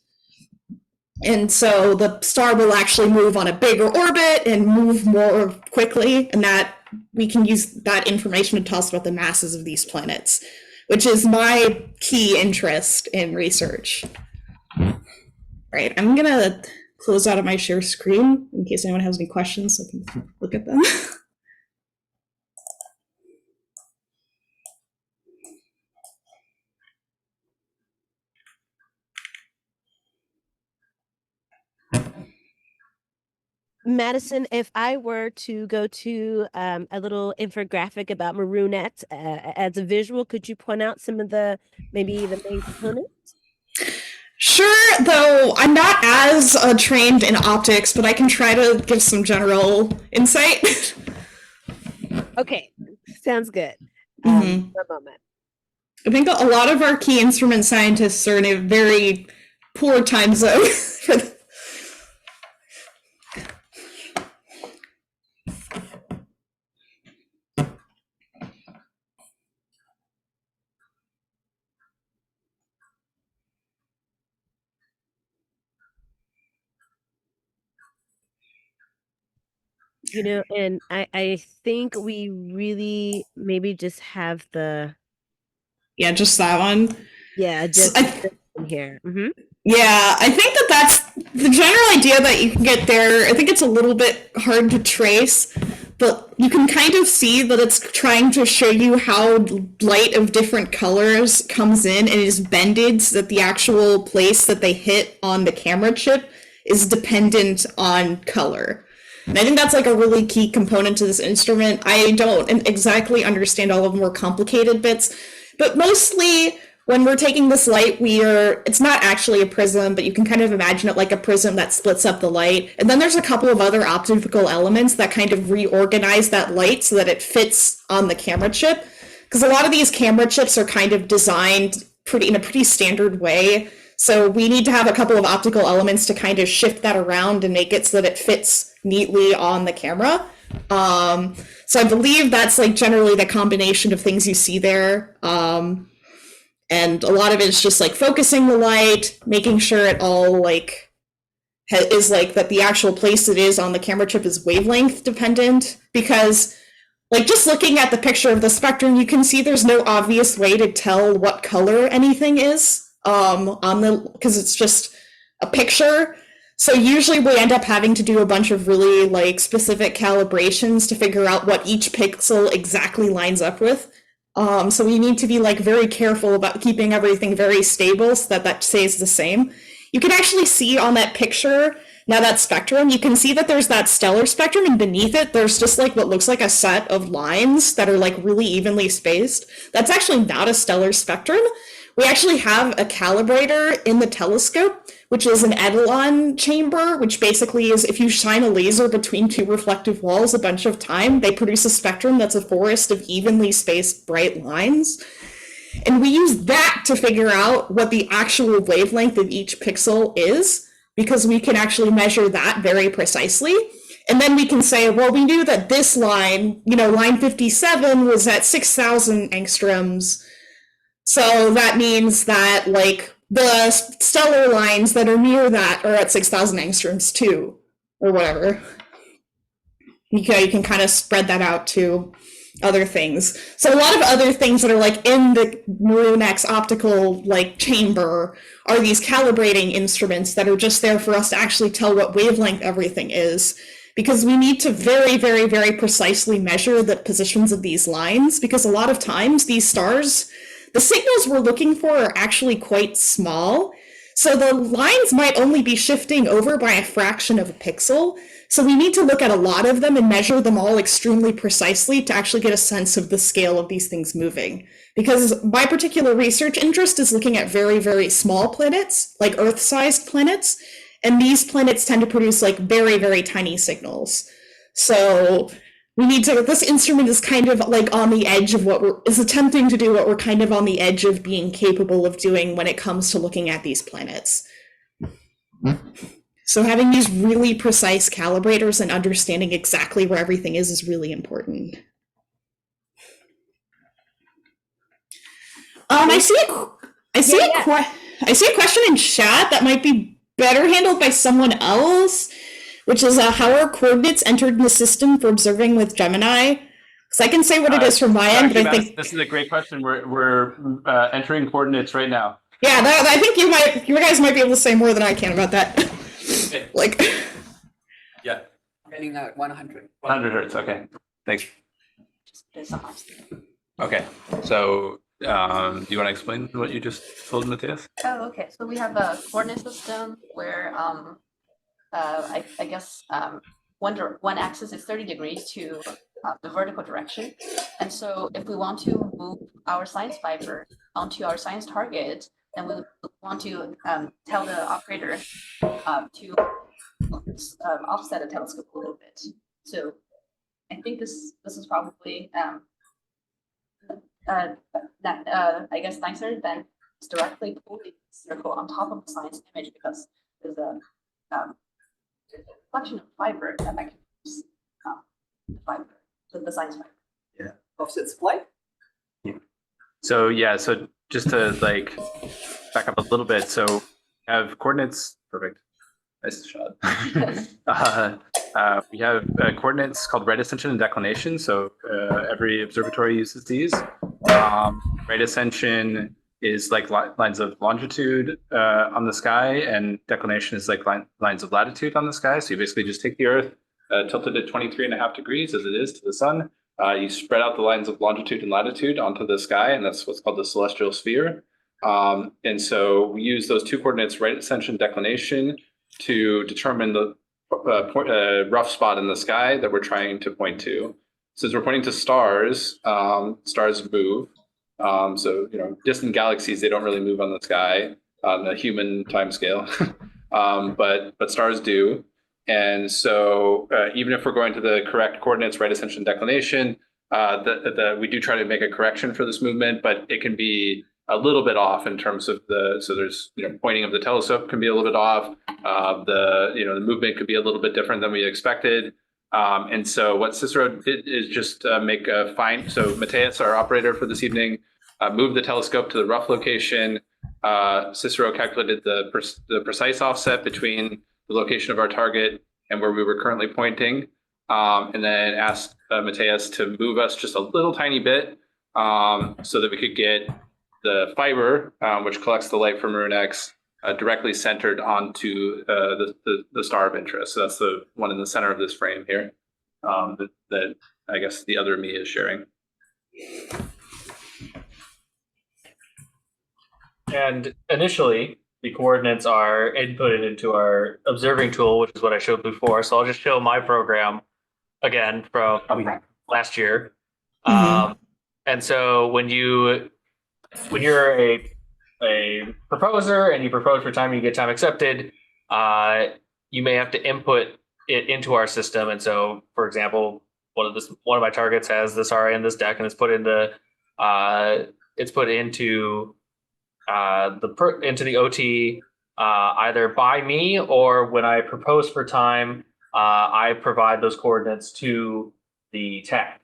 S6: And so the star will actually move on a bigger orbit and move more quickly, and that we can use that information to tell us about the masses of these planets, which is my key interest in research. Right, I'm gonna close out of my share screen in case anyone has any questions, so I can look at them.
S3: Madison, if I were to go to a little infographic about MAROON-X as a visual, could you point out some of maybe the main components?
S6: Sure, though I'm not as trained in optics, but I can try to give some general insight.
S3: Okay, sounds good.
S6: Mm-hmm.
S3: For a moment.
S6: I think a lot of our key instrument scientists are in a very poor time zone for
S3: You know, and I think we really maybe just have
S6: yeah, just that one.
S3: Yeah, just in here. Mm-hmm.
S6: Yeah, I think that's the general idea that you can get there. I think it's a little bit hard to trace, but you can kind of see that it's trying to show you how light of different colors comes in and is bended so that the actual place that they hit on the camera chip is dependent on color. And I think that's like a really key component to this instrument. I don't exactly understand all of the more complicated bits, but mostly when we're taking this light, it's not actually a prism, but you can kind of imagine it like a prism that splits up the light. And then there's a couple of other optical elements that kind of reorganize that light so that it fits on the camera chip. Because a lot of these camera chips are kind of designed in a pretty standard way. So we need to have a couple of optical elements to kind of shift that around and make it so that it fits neatly on the camera. So I believe that's like generally the combination of things you see there. And a lot of it is just like focusing the light, making sure it all like is like that the actual place it is on the camera chip is wavelength dependent, because like just looking at the picture of the spectrum, you can see there's no obvious way to tell what color anything is because it's just a picture. So usually we end up having to do a bunch of really like specific calibrations to figure out what each pixel exactly lines up with. So we need to be like very careful about keeping everything very stable so that that stays the same. You can actually see on that picture Now that spectrum, you can see that there's that stellar spectrum, and beneath it, there's just like what looks like a set of lines that are like really evenly spaced. That's actually not a stellar spectrum. We actually have a calibrator in the telescope, which is an Etalon chamber, which basically is if you shine a laser between two reflective walls a bunch of time, they produce a spectrum that's a forest of evenly spaced bright lines. And we use that to figure out what the actual wavelength of each pixel is, because we can actually measure that very precisely. And then we can say, well, we knew that this line, line 57 was at 6,000 angstroms. So that means that like the stellar lines that are near that are at 6,000 angstroms too, or whatever. You can kind of spread that out to other things. So a lot of other things that are like in the MAROON-X optical like chamber are these calibrating instruments that are just there for us to actually tell what wavelength everything is, because we need to very, very, very precisely measure the positions of these lines, because a lot of times these stars, the signals we're looking for are actually quite small. So the lines might only be shifting over by a fraction of a pixel. So we need to look at a lot of them and measure them all extremely precisely to actually get a sense of the scale of these things moving. Because my particular research interest is looking at very, very small planets, like Earth-sized planets. And these planets tend to produce like very, very tiny signals. So we need to, this instrument is kind of like on the edge of is attempting to do what we're kind of on the edge of being capable of doing when it comes to looking at these planets. So having these really precise calibrators and understanding exactly where everything is really important. I see a question in chat that might be better handled by someone else, which is how are coordinates entered in the system for observing with Gemini? Because I can say what it is from my end, but I think
S5: this is a great question. We're entering coordinates right now.
S6: Yeah, I think you guys might be able to say more than I can about that. Like,
S5: yeah,
S7: Running at 100.
S5: 100 hertz. Okay, thanks. Okay, so do you want to explain what you just told Matthias?
S8: Oh, okay. So we have a coordinate system where I guess one axis is 30 degrees to the vertical direction. And so if we want to move our science fiber onto our science target, then we want to tell the operator to offset the telescope a little bit. So I think this is probably I guess nicer than directly pulling the circle on top of the science image, because there's a reflection of fiber that can use the science fiber.
S7: Yeah. Offset supply?
S5: Yeah. So just to like back up a little bit, so we have coordinates. Perfect. Nice shot. We have coordinates called right ascension and declination. So every observatory uses these. Right ascension is like lines of longitude on the sky, and declination is like lines of latitude on the sky. So you basically just take the Earth, tilt it at 23.5 degrees as it is to the sun. You spread out the lines of longitude and latitude onto the sky, and that's what's called the celestial sphere. And so we use those two coordinates, right ascension, declination, to determine the rough spot in the sky that we're trying to point to. Since we're pointing to stars, stars move. So, distant galaxies, they don't really move on the sky on the human time scale, but stars do. And so even if we're going to the correct coordinates, right ascension, declination, we do try to make a correction for this movement, but it can be a little bit off in terms of so there's, pointing of the telescope can be a little bit off. The movement could be a little bit different than we expected. And so what Cicero did is just make a so Matthias, our operator for this evening, moved the telescope to the rough location. Cicero calculated the precise offset between the location of our target and where we were currently pointing, and then asked Matthias to move us just a little tiny bit so that we could get the fiber, which collects the light from MAROON-X, directly centered onto the star of interest. So that's the one in the center of this frame here that I guess the other me is sharing.
S1: And initially, the coordinates are inputted into our observing tool, which is what I showed before. So I'll just show my program again from last year. And so when you're a proposer and you propose for time, you get time accepted, you may have to input it into our system. And so, for example, one of my targets has this RA in this deck, and it's put into the OT either by me, or when I propose for time, I provide those coordinates to the tag,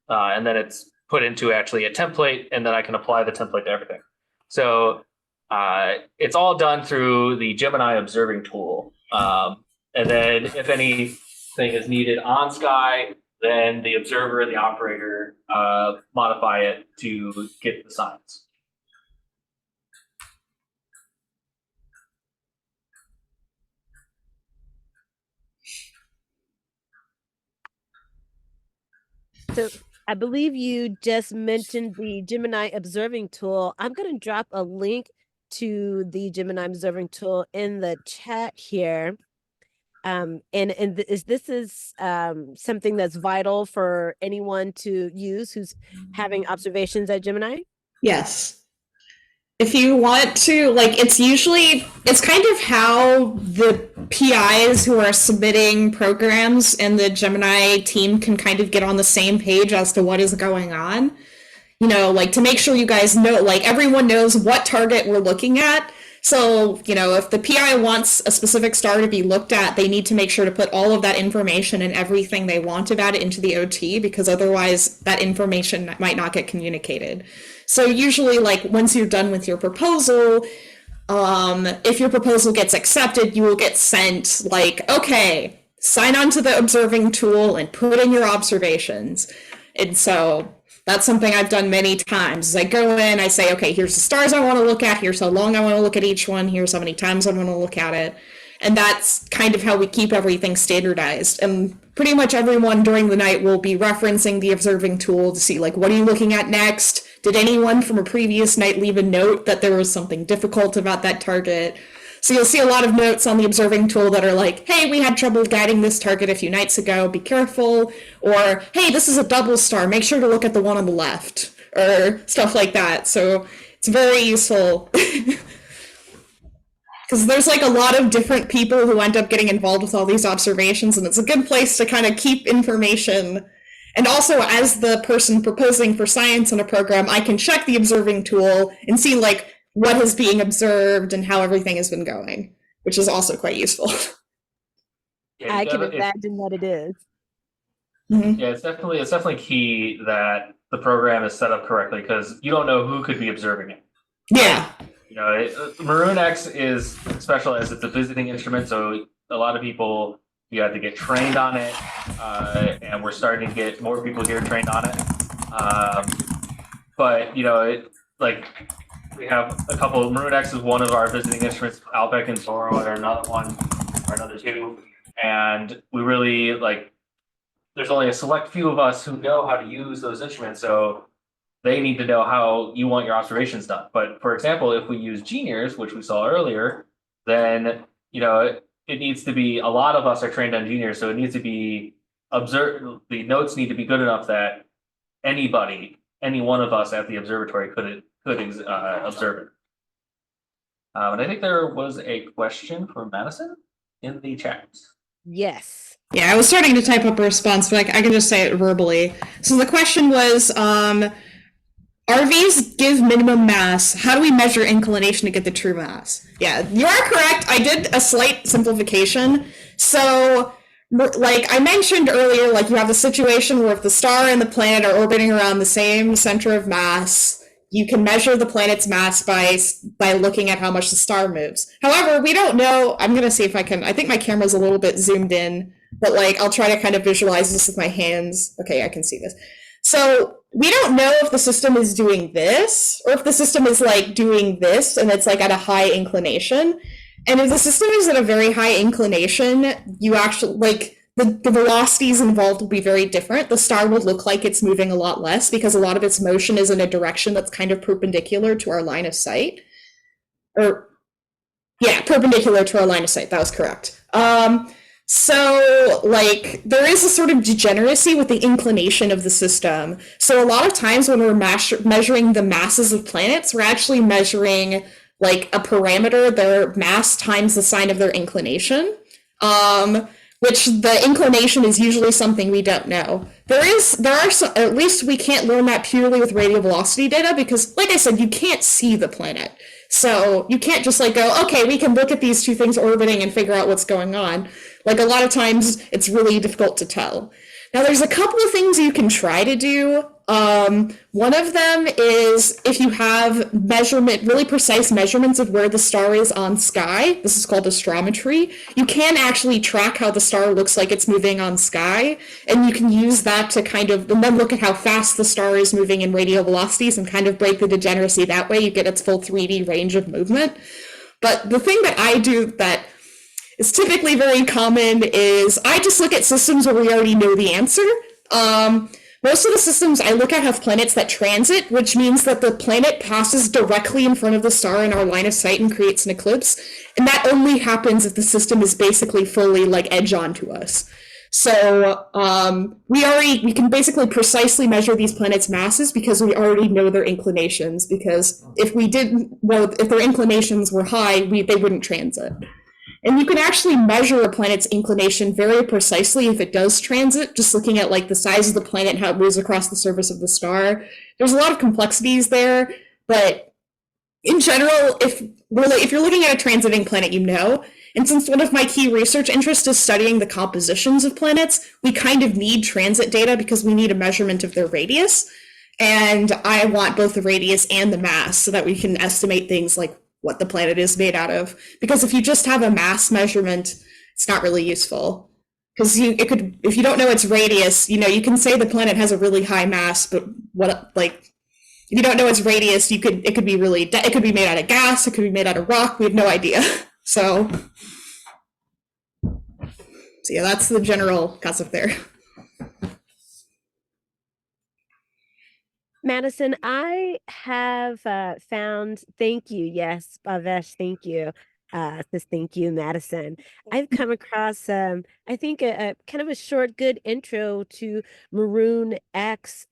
S1: and then it's put into actually a template, and then I can apply the template to everything. So it's all done through the Gemini observing tool. And then if anything is needed on Sky, then the observer and the operator modify it to get the signs.
S3: So I believe you just mentioned the Gemini observing tool. I'm going to drop a link to the Gemini observing tool in the chat here. This is something that's vital for anyone to use who's having observations at Gemini?
S6: Yes. If you want to, like, it's kind of how the PIs who are submitting programs and the Gemini team can kind of get on the same page as to what is going on. You know, like, to make sure you guys know, like, everyone knows what target we're looking at. So, you know, if the PI wants a specific star to be looked at, they need to make sure to put all of that information and everything they want about it into the OT, because otherwise that information might not get communicated. So usually, like, once you're done with your proposal, if your proposal gets accepted, you will get sent, like, okay, sign on to the observing tool and put in your observations. And so that's something I've done many times. I go in, I say, okay, here's the stars I want to look at, here's how long I want to look at each one, here's how many times I want to look at it. And that's kind of how we keep everything standardized. And pretty much everyone during the night will be referencing the observing tool to see, like, what are you looking at next? Did anyone from a previous night leave a note that there was something difficult about that target? So you'll see a lot of notes on the observing tool that are like, hey, we had trouble guiding this target a few nights ago, be careful. Or, hey, this is a double star, make sure to look at the one on the left, or stuff like that. So it's very useful. Because there's, like, a lot of different people who end up getting involved with all these observations, and it's a good place to kind of keep information. And also, as the person proposing for science in a program, I can check the observing tool and see, like, what is being observed and how everything has been going, which is also quite useful.
S1: Yeah,
S3: I can imagine that it is.
S6: Mm-hmm.
S1: Yeah, it's definitely key that the program is set up correctly, because you don't know who could be observing it.
S6: Yeah.
S1: You know, MAROON-X is special as it's a visiting instrument, so a lot of people, you have to get trained on it, and we're starting to get more people here trained on it. But, you know, we have a couple. MAROON-X is one of our visiting instruments. Alpec and Zorro are another one, or another two. And we really, there's only a select few of us who know how to use those instruments, so they need to know how you want your observations done. But for example, if we use GNIRS, which we saw earlier, then, you know, it needs to be, a lot of us are trained on GNIRS, so it needs to be observed. The notes need to be good enough that any one of us at the observatory could observe it. And I think there was a question from Madison in the chat.
S3: Yes.
S6: Yeah, I was starting to type up a response, but I can just say it verbally. So the question was, RVs give minimum mass. How do we measure inclination to get the true mass? Yeah, you are correct. I did a slight simplification. So, like I mentioned earlier, like you have the situation where if the star and the planet are orbiting around the same center of mass, you can measure the planet's mass by looking at how much the star moves. However, we don't know. I'm going to see if I can. I think my camera's a little bit zoomed in, but like I'll try to kind of visualize this with my hands. Okay, I can see this. So we don't know if the system is doing this or if the system is like doing this and it's like at a high inclination. And if the system is at a very high inclination, you actually like the velocities involved will be very different. The star will look like it's moving a lot less because a lot of its motion is in a direction that's kind of perpendicular to our line of sight. Or
S9: Yeah, perpendicular to our line of sight. That was correct. So like there is a sort of degeneracy with the inclination of the system. So a lot of times when we're measuring the masses of planets, we're actually measuring like a parameter, their mass times the sine of their inclination, which the inclination is usually something we don't know. There are some, at least we can't learn that purely with radial velocity data because, like I said, you can't see the planet. So you can't just like go, okay, we can look at these two things orbiting and figure out what's going on. Like a lot of times it's really difficult to tell. Now there's a couple of things you can try to do. One of them is if you have really precise measurements of where the star is on sky, this is called astrometry, you can actually track how the star looks like it's moving on sky, and you can use that to kind of, and then look at how fast the star is moving in radial velocities and kind of break the degeneracy that way. You get its full 3D range of movement. But the thing that I do that is typically very common is I just look at systems where we already know the answer. Most of the systems I look at have planets that transit, which means that the planet passes directly in front of the star in our line of sight and creates an eclipse. And that only happens if the system is basically fully like edge on to us. So we can basically precisely measure these planets' masses because we already know their inclinations. Because if we didn't know if their inclinations were high, they wouldn't transit. And you can actually measure a planet's inclination very precisely if it does transit, just looking at like the size of the planet and how it moves across the surface of the star. There's a lot of complexities there, but in general, if you're looking at a transiting planet, you know. And since one of my key research interests is studying the compositions of planets, we kind of need transit data because we need a measurement of their radius. And I want both the radius and the mass so that we can estimate things like what the planet is made out of. Because if you just have a mass measurement, it's not really useful. Because if you don't know its radius, you can say the planet has a really high mass, but if you don't know its radius, it could be made out of gas, it could be made out of rock, we have no idea. So yeah, that's the general concept there.
S3: Madison, I have found, thank you, yes, Bhavesh, thank you. Says thank you, Madison. I've come across, I think, a kind of a short, good intro to MAROON-X.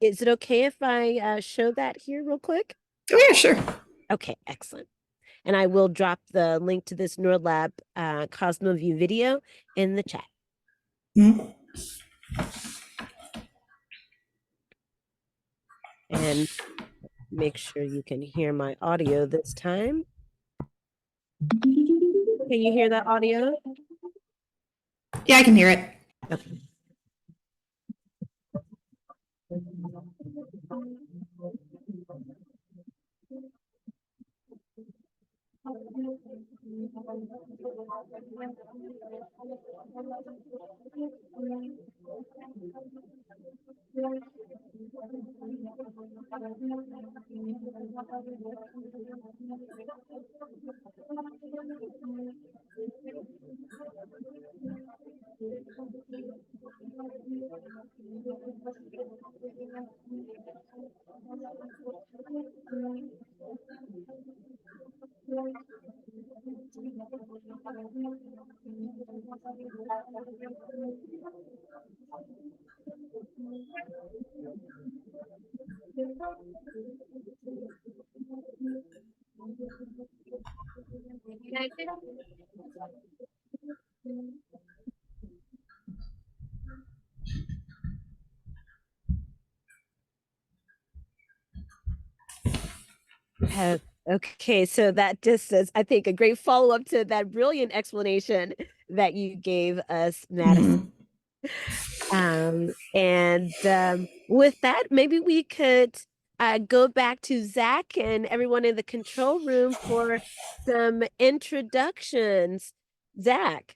S3: Is it okay if I show that here real quick?
S9: Oh yeah, sure.
S3: Okay, excellent. And I will drop the link to this NordLab CosmoView video in the chat.
S9: Mm-hmm.
S3: And make sure you can hear my audio this time. Can you hear that audio?
S9: Yeah, I can hear it.
S3: Okay. Okay, so that just is, I think, a great follow-up to that brilliant explanation that you gave us, Madison. With that, maybe we could go back to Zach and everyone in the control room for some introductions. Zach.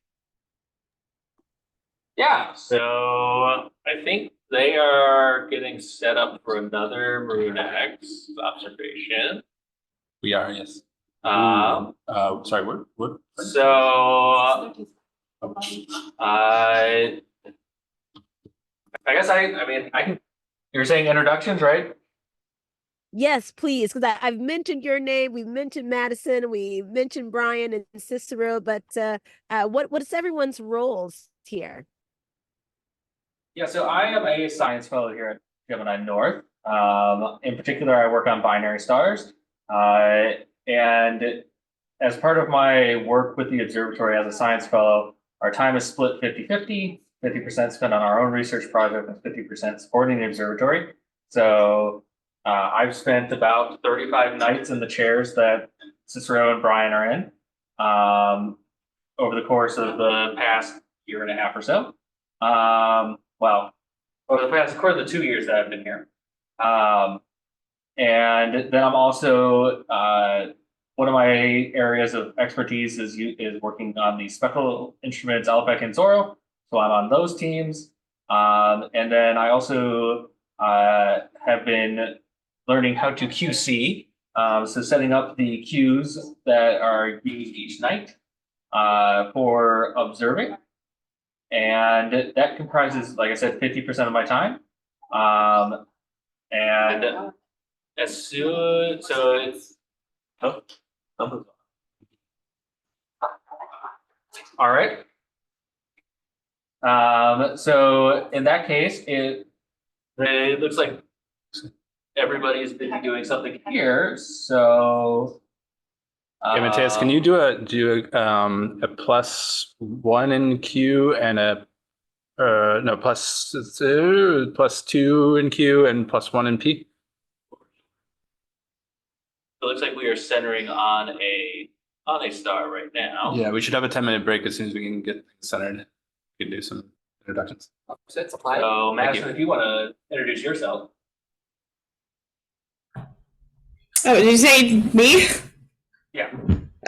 S1: Yeah, so I think they are getting set up for another MAROON-X observation.
S5: We are, yes. Sorry, what?
S1: So I guess I mean I can. You're saying introductions, right?
S3: Yes, please, because I've mentioned your name, we've mentioned Madison, we mentioned Brian and Cicero, but what's everyone's roles here?
S1: Yeah, so I am a science fellow here at Gemini North. In particular, I work on binary stars. And as part of my work with the observatory as a science fellow, our time is split 50-50, 50% spent on our own research project and 50% supporting the observatory. So I've spent about 35 nights in the chairs that Cicero and Brian are in over the course of the past year and a half or so. Well, over the past quarter of the 2 years that I've been here. And then I'm also, one of my areas of expertise is working on the spectral instruments, Alpec and Zorro. So I'm on those teams. And then I also have been learning how to QC. So setting up the queues that are used each night for observing. And that comprises, like I said, 50% of my time. And as soon, so it's, oh, all right. So in that case, it looks like everybody's busy doing something here. So
S5: Yeah, Mateus, can you do a +1 in Q and a no +2 in Q and +1 in P?
S1: it looks like we are centering on a star right now.
S5: Yeah, we should have a 10-minute break as soon as we can get things centered. We can do some introductions.
S7: Opposite supply.
S1: So Madison, if you want to introduce yourself.
S9: Oh, did you say me?
S1: Yeah.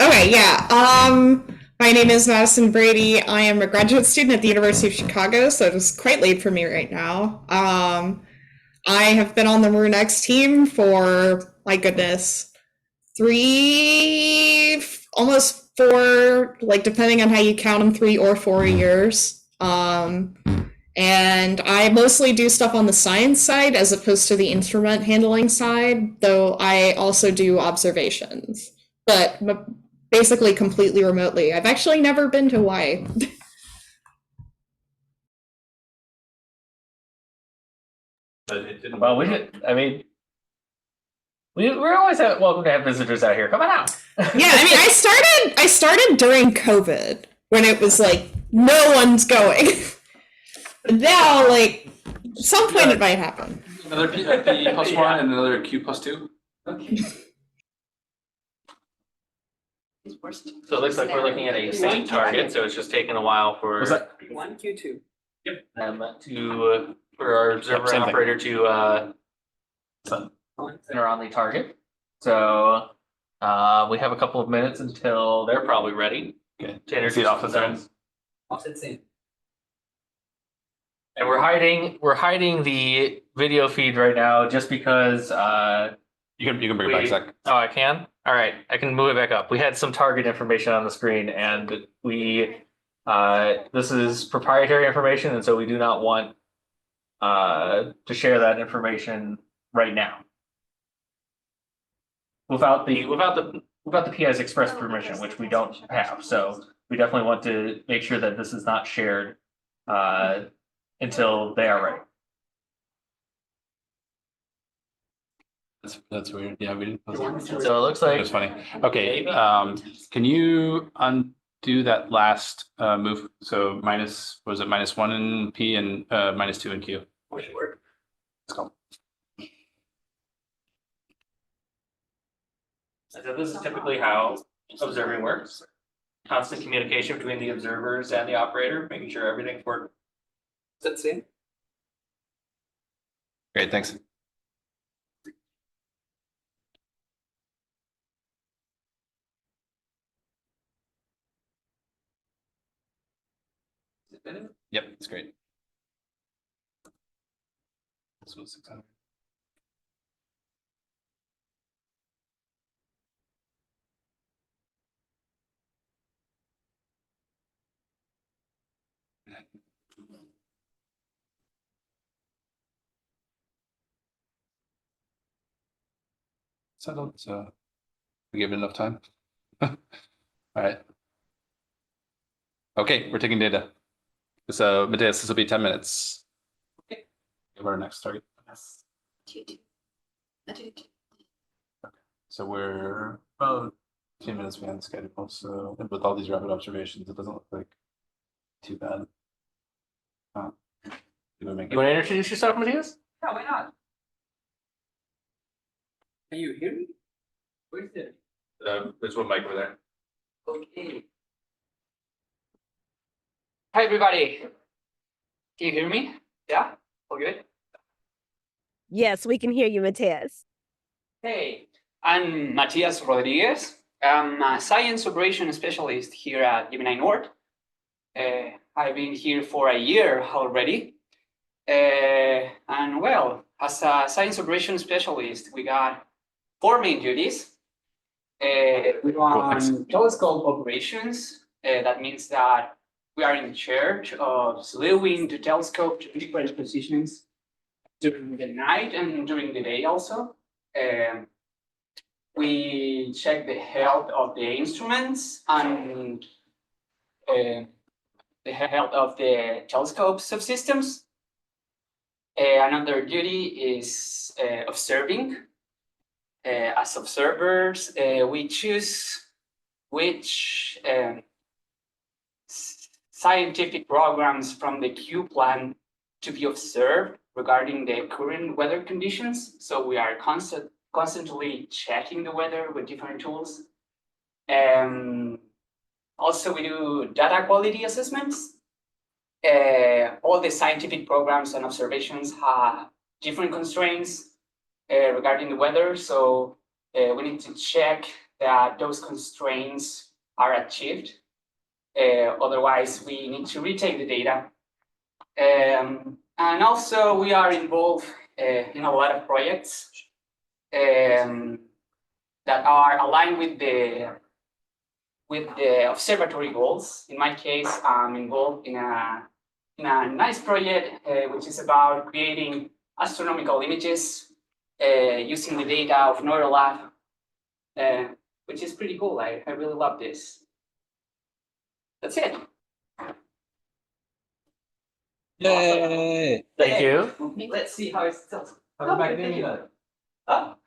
S9: Okay, yeah. My name is Madison Brady. I am a graduate student at the University of Chicago, so it is quite late for me right now. I have been on the MAROON-X team for, my goodness, 3, almost 4, like depending on how you count them, 3 or 4 years. And I mostly do stuff on the science side as opposed to the instrument handling side, though I also do observations, but basically completely remotely. I've actually never been to Hawaii.
S1: Well, we did. I mean, we're always welcome to have visitors out here. Come on out.
S9: Yeah, I mean, I started during COVID when it was like no one's going. But now, like, at some point it might happen.
S2: Another P +1 and another Q +2.
S7: Okay.
S1: So it looks like we're looking at a same target. So it's just taking a while for
S2: Was that
S7: Q1, Q2.
S1: for our observer
S5: same thing.
S1: operator to center on the target. So we have a couple of minutes until they're probably ready.
S2: Okay.
S1: To introduce
S2: See it off the
S1: themselves.
S7: Offset same.
S1: And we're hiding the video feed right now just because
S5: You can bring it back, Zach.
S1: oh, I can? All right, I can move it back up. We had some target information on the screen and this is proprietary information, and so we do not want to share that information right now. Without the PI's express permission, which we don't have. So we definitely want to make sure that this is not shared until they are ready.
S5: That's weird. Yeah, we didn't.
S1: So it looks like
S5: That's funny. Okay,
S1: maybe.
S5: can you undo that last move? So was it -1 in P and -2 in Q?
S1: Let's go. So this is typically how observing works. Constant communication between the observers and the operator, making sure everything's working.
S7: Offset same.
S5: Great, thanks. Yep, it's great. This was 600.
S2: settled, so we give it enough time. All right. Okay, we're taking data. So Matthias, this will be 10 minutes.
S8: Okay.
S2: Give our next target.
S8: Yes.
S2: So we're about 2 minutes behind schedule. So with all these rapid observations, it doesn't look like too bad.
S1: You want to introduce yourself, Matthias?
S7: Yeah, why not? Can you hear me? Where's it?
S2: There's one mic over there.
S7: Okay. Hi, everybody. Can you hear me? Yeah? All good?
S3: Yes, we can hear you, Matthias.
S7: Hey, I'm Matias Rodriguez. I'm a science operations specialist here at Gemini North. I've been here for a year already. And well, as a science operations specialist, we got 4 main duties. We run telescope operations. That means that we are in charge of slewing the telescope to different positions during the night and during the day also. We check the health of the instruments and the health of the telescope subsystems. Another duty is observing. As observers, we choose which scientific programs from the Q plan to be observed regarding the current weather conditions. So we are constantly checking the weather with different tools. Also, we do data quality assessments. All the scientific programs and observations have different constraints regarding the weather. So we need to check that those constraints are achieved. Otherwise, we need to retake the data. And also, we are involved in a lot of projects that are aligned with the observatory goals. In my case, I'm involved in a nice project which is about creating astronomical images using the data of NeuroLab, which is pretty cool. I really love this. That's it.
S2: Yay!
S1: Thank you.
S7: Let's see how it's done.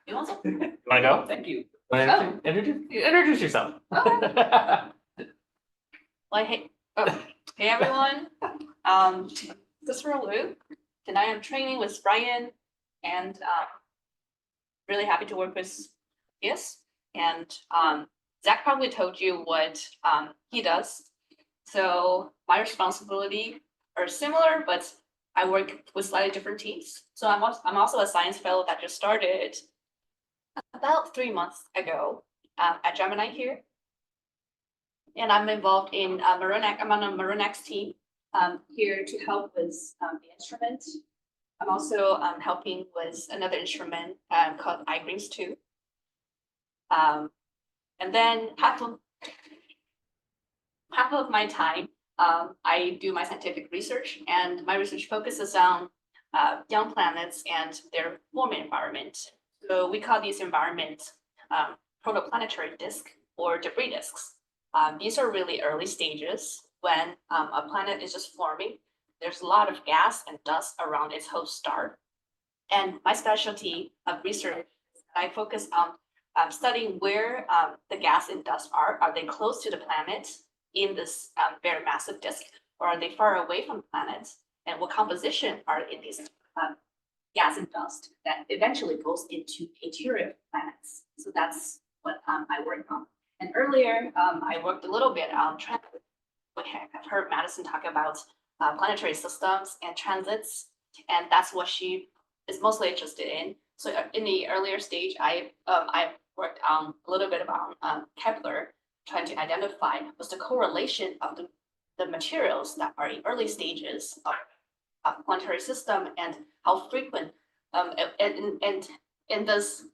S8: You want some?
S1: You want to go?
S7: Thank you.
S1: Introduce yourself.
S8: Well, hey, hey everyone. This is Luke, and I am training with Brian, and really happy to work with Yes. And Zach probably told you what he does. So my responsibility are similar, but I work with slightly different teams. So I'm also a science fellow that just started about 3 months ago at Gemini here. And I'm involved in MAROON-X. I'm on a MAROON-X team here to help with the instrument. I'm also helping with another instrument called iGreens 2. And then half of my time, I do my scientific research, and my research focuses on young planets and their forming environment. So we call these environments protoplanetary disk or debris disks. These are really early stages when a planet is just forming. There's a lot of gas and dust around its host star. And my specialty of research, I focus on studying where the gas and dust are. Are they close to the planet in this very massive disk, or are they far away from the planet? And what composition are in these gas and dust that eventually goes into interior planets? So that's what I work on. And earlier, I worked a little bit on transit. I've heard Madison talk about planetary systems and transits, and that's what she is mostly interested in. So in the earlier stage, I worked on a little bit about Kepler, trying to identify what's the correlation of the materials that are in early stages of planetary system and how frequent and does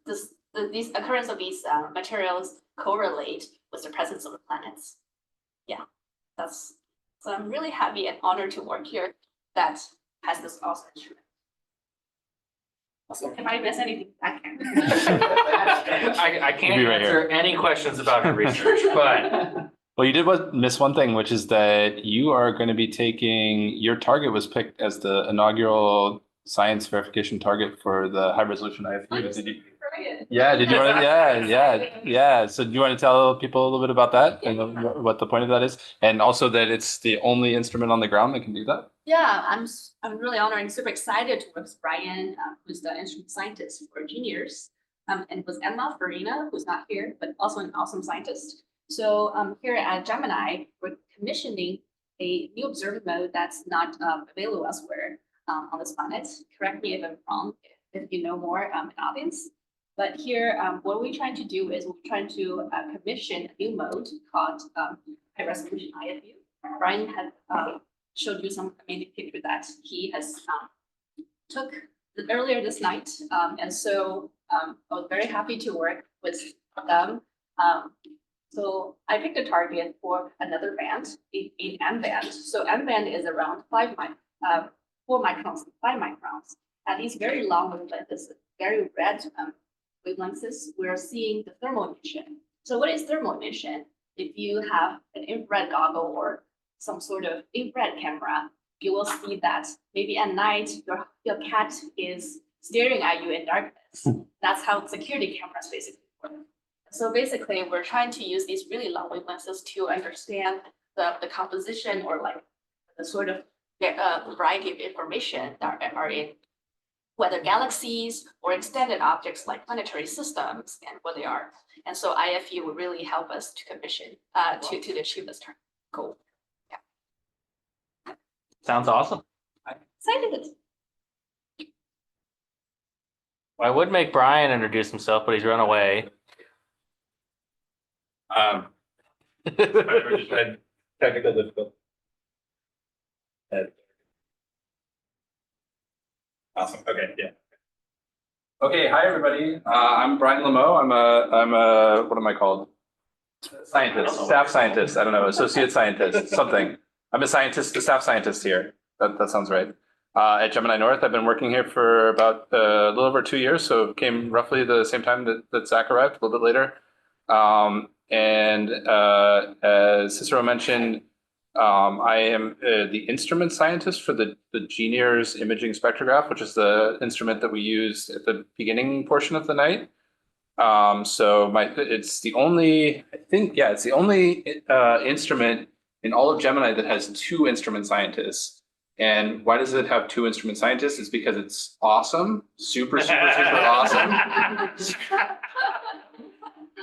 S8: these occurrence of these materials correlate with the presence of the planets. Yeah, so I'm really happy and honored to work here that has this awesome instrument. Also, if I miss anything, I can.
S1: I can't
S5: Be right
S1: answer any questions about your research, but
S5: Well, you did miss one thing, which is that you are going to be taking, your target was picked as the inaugural science verification target for the high resolution IFU. Did you? Yeah, did you want to, yeah. So do you want to tell people a little bit about that and what the point of that is? And also that it's the only instrument on the ground that can do that?
S8: Yeah, I'm really honored and super excited to work with Brian, who's the instrument scientist for GNIRS. And it was Emma Farina, who's not here, but also an awesome scientist. So here at Gemini, we're commissioning a new observing mode that's not available elsewhere on this planet. Correct me if I'm wrong, if you know more in the audience. But here, what we're trying to do is we're trying to commission a new mode called high resolution IFU. Brian had showed you some amazing picture that he has took earlier this night. And so I was very happy to work with them. So I picked a target for another band, in M band. So M band is around 4 microns, 5 microns. At these very long wavelengths, very red wavelengths, we're seeing the thermal emission. So what is thermal emission? If you have an infrared goggle or some sort of infrared camera, you will see that maybe at night your cat is staring at you in darkness. That's how security cameras basically work. So basically, we're trying to use these really long wavelengths to understand the composition or like the sort of variety of information that are in whether galaxies or extended objects like planetary systems and what they are. And so IFU will really help us to commission to achieve this goal. Yeah.
S1: sounds awesome.
S8: Excited.
S1: I would make Brian introduce himself, but he's run away.
S5: We just had technical difficulty. Awesome. Okay. Yeah. Okay. Hi, everybody. I'm Brian Lameau. I'm a what am I called? Scientist, staff scientist. I don't know, associate scientist, something. I'm a scientist, a staff scientist here. That sounds right. At Gemini North, I've been working here for about a little over 2 years, so it came roughly the same time that Zach arrived, a little bit later. And as Cicero mentioned, I am the instrument scientist for the GNIRS imaging spectrograph, which is the instrument that we used at the beginning portion of the night. So it's the only, I think, yeah, it's the only instrument in all of Gemini that has 2 instrument scientists. And why does it have 2 instrument scientists? It's because it's awesome, super awesome.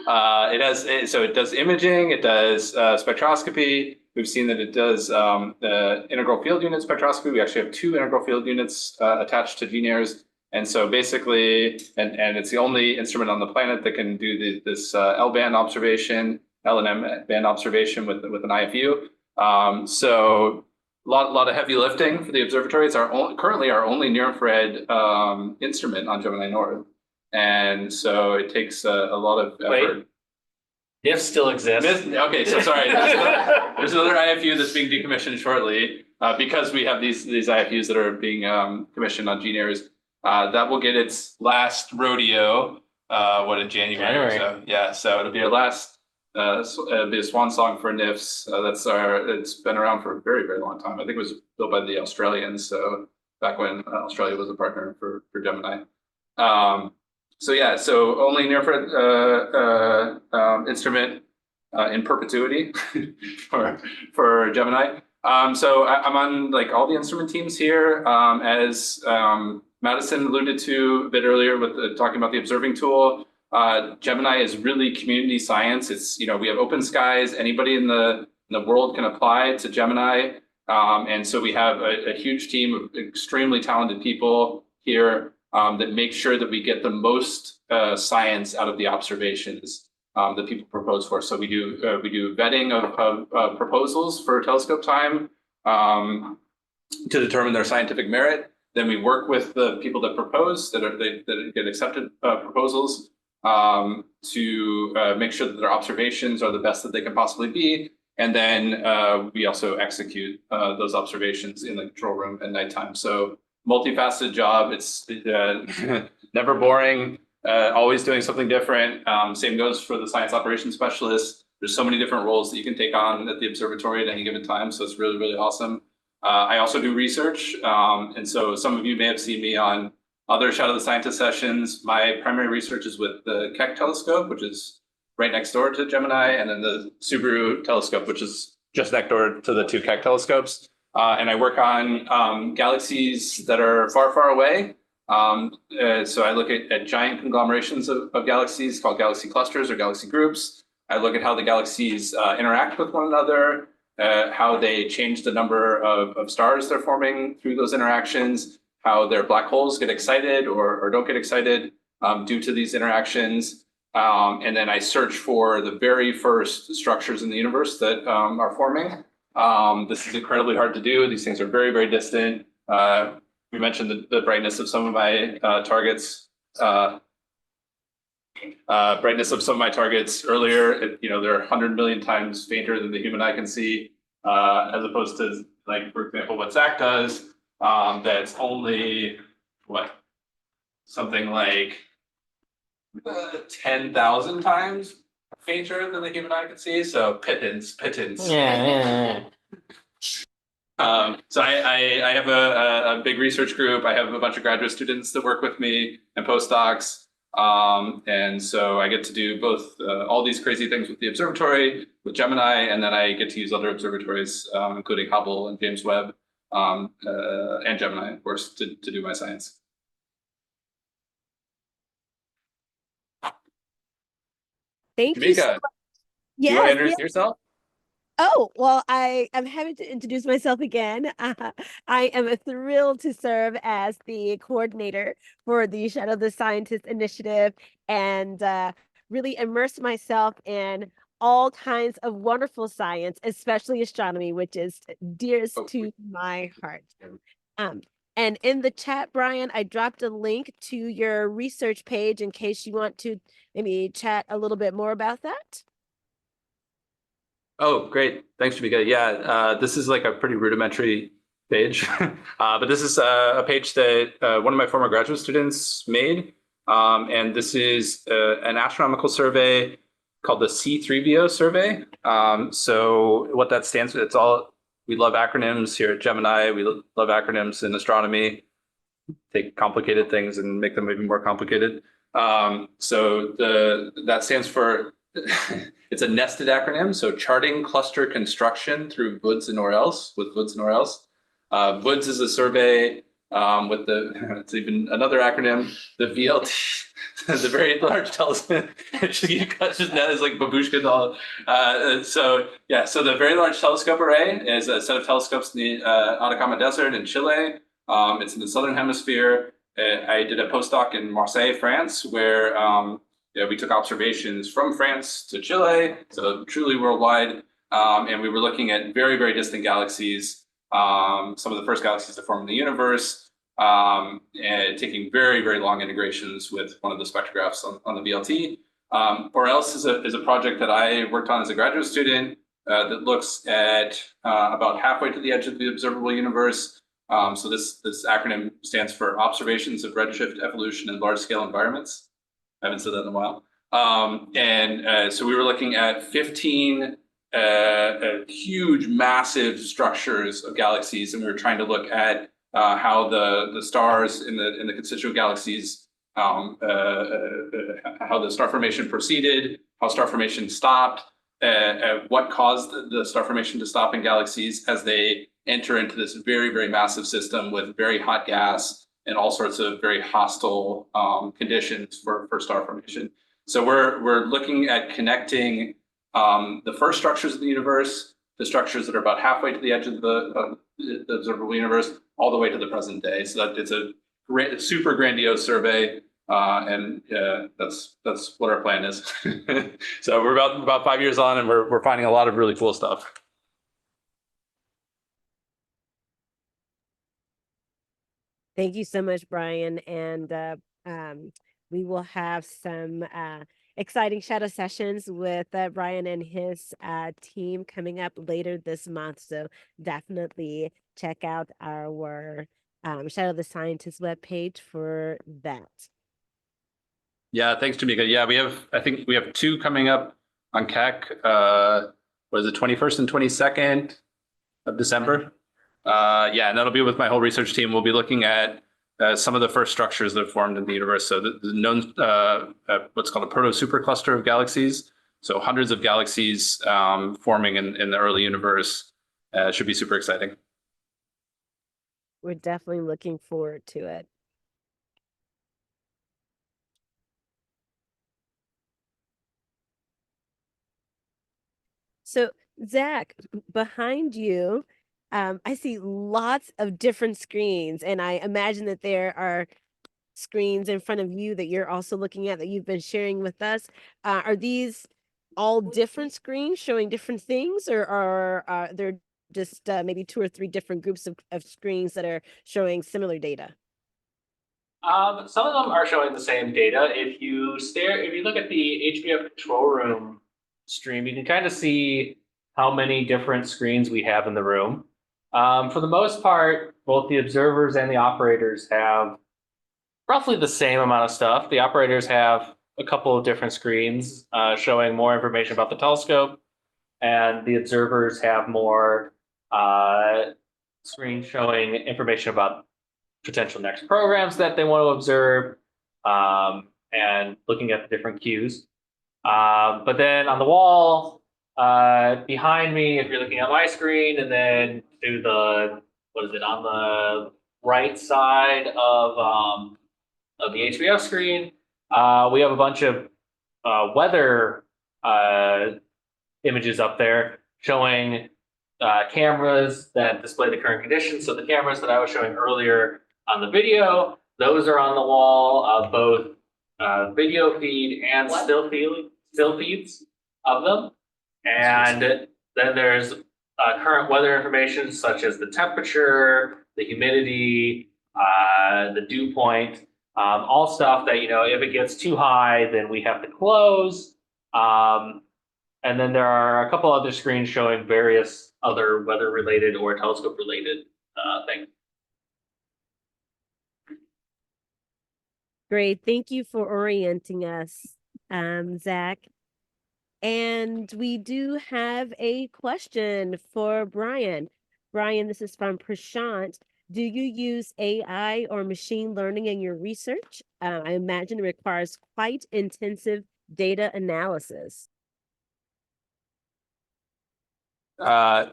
S5: It does imaging, it does spectroscopy. We've seen that it does the integral field unit spectroscopy. We actually have 2 integral field units attached to GNIRS. And so basically, and it's the only instrument on the planet that can do this L-band observation, L and M band observation with an IFU. So a lot of heavy lifting for the observatory. It's currently our only near infrared instrument on Gemini North. And so it takes a lot of effort.
S1: Wait. NIF still exists.
S5: Okay, so sorry. There's another IFU that's being decommissioned shortly because we have these IFUs that are being commissioned on GNIRS. That will get its last rodeo, in January. So yeah, so it'll be our last. It'll be a swan song for NIFs. It's been around for a very, very long time. I think it was built by the Australians. So back when Australia was a partner for Gemini. So only near infrared instrument in perpetuity for Gemini. So I'm on like all the instrument teams here. As Madison alluded to a bit earlier with talking about the observing tool. Gemini is really community science. It's, we have open skies. Anybody in the world can apply to Gemini. And so we have a huge team of extremely talented people here that make sure that we get the most science out of the observations that people propose for. So we do vetting of proposals for telescope time to determine their scientific merit. Then we work with the people that propose that get accepted proposals to make sure that their observations are the best that they can possibly be. And then we also execute those observations in the control room at nighttime. So multifaceted job. It's
S2: never boring, always doing something different. Same goes for the science operations specialist. There's so many different roles that you can take on at the observatory at any given time. So it's really, really awesome. I also do research. And so some of you may have seen me on other Shadow the Scientist sessions. My primary research is with the Keck telescope, which is right next door to Gemini, and then the Subaru telescope, which is just next door to the two Keck telescopes. And I work on galaxies that are far, far away. So I look at giant conglomerations of galaxies called galaxy clusters or galaxy groups. I look at how the galaxies interact with one another, how they change the number of stars they're forming through those interactions, how their black holes get excited or don't get excited due to these interactions. And then I search for the very first structures in the universe that are forming. This is incredibly hard to do. These things are very, very distant. We mentioned the brightness of some of my targets. Brightness of some of my targets earlier. They're 100 million times fainter than the human eye can see, as opposed to, like, for example, what Zach does. That's only something like 10,000 times fainter than the human eye can see. So pittance.
S1: Yeah.
S2: So I have a big research group. I have a bunch of graduate students that work with me and postdocs. And so I get to do both all these crazy things with the observatory, with Gemini, and then I get to use other observatories, including Hubble and James Webb, and Gemini, of course, to do my science.
S3: Thank you so
S2: Tamika,
S3: much.
S2: do you want to introduce yourself?
S3: Oh, well, I'm happy to introduce myself again. I am thrilled to serve as the coordinator for the Shadow the Scientist initiative and really immerse myself in all kinds of wonderful science, especially astronomy, which is dearest to my heart. And in the chat, Brian, I dropped a link to your research page in case you want to maybe chat a little bit more about that.
S2: Oh, great. Thanks, Tamika. Yeah, this is like a pretty rudimentary page, but this is a page that one of my former graduate students made. And this is an astronomical survey called the C3VO survey. So what that stands for, we love acronyms here at Gemini. We love acronyms in astronomy, take complicated things and make them even more complicated. So that stands for, it's a nested acronym. So charting cluster construction through VUDS and ORELS, with VUDS and ORELS. VUDS is a survey with it's even another acronym, the VLT, the Very Large Telescope. Just like babushka doll. So the Very Large Telescope Array is a set of telescopes in the Atacama Desert in Chile. It's in the Southern Hemisphere. I did a postdoc in Marseille, France, where we took observations from France to Chile, so truly worldwide. And we were looking at very, very distant galaxies, some of the first galaxies to form in the universe, and taking very, very long integrations with one of the spectrographs on the VLT. ORELS is a project that I worked on as a graduate student that looks at about halfway to the edge of the observable universe. So this acronym stands for Observations of Redshift Evolution in Large-Scale Environments. I haven't said that in a while. So we were looking at 15 huge, massive structures of galaxies, and we were trying to look at how the stars in the constituent galaxies, how the star formation proceeded, how star formation stopped, what caused the star formation to stop in galaxies as they enter into this very, very massive system with very hot gas and all sorts of very hostile conditions for star formation. So we're looking at connecting the first structures of the universe, the structures that are about halfway to the edge of the observable universe, all the way to the present day. So that it's a super grandiose survey, and that's what our plan is. So we're about 5 years on, and we're finding a lot of really cool stuff.
S3: Thank you so much, Brian. And we will have some exciting shadow sessions with Brian and his team coming up later this month. So definitely check out our Shadow the Scientist webpage for that.
S5: Yeah, thanks, Jamika. Yeah, I think we have 2 coming up on CAC. What is it, 21st and 22nd of December? Yeah, and that'll be with my whole research team. We'll be looking at some of the first structures that have formed in the universe. So the known, what's called a proto-supercluster of galaxies. So hundreds of galaxies forming in the early universe. Should be super exciting.
S3: We're definitely looking forward to it. So, Zach, behind you, I see lots of different screens, and I imagine that there are screens in front of you that you're also looking at that you've been sharing with us. Are these all different screens showing different things, or are there just maybe 2 or 3 different groups of screens that are showing similar data?
S1: Some of them are showing the same data. If you look at the HBF control room stream, you can kind of see how many different screens we have in the room. For the most part, both the observers and the operators have roughly the same amount of stuff. The operators have a couple of different screens showing more information about the telescope, and the observers have more screens showing information about potential next programs that they want to observe, and looking at the different cues. But then on the wall behind me, if you're looking at my screen, and then to the, on the right side of the HBF screen, we have a bunch of weather images up there showing cameras that display the current conditions. So the cameras that I was showing earlier on the video, those are on the wall of both video feed and still feeds of them. And then there's current weather information such as the temperature, the humidity, the dew point, all stuff that, if it gets too high, then we have to close. And then there are a couple other screens showing various other weather-related or telescope-related things.
S3: Great. Thank you for orienting us, Zach. And we do have a question for Brian. Brian, this is from Prashant. Do you use AI or machine learning in your research? I imagine it requires quite intensive data analysis.
S5: So I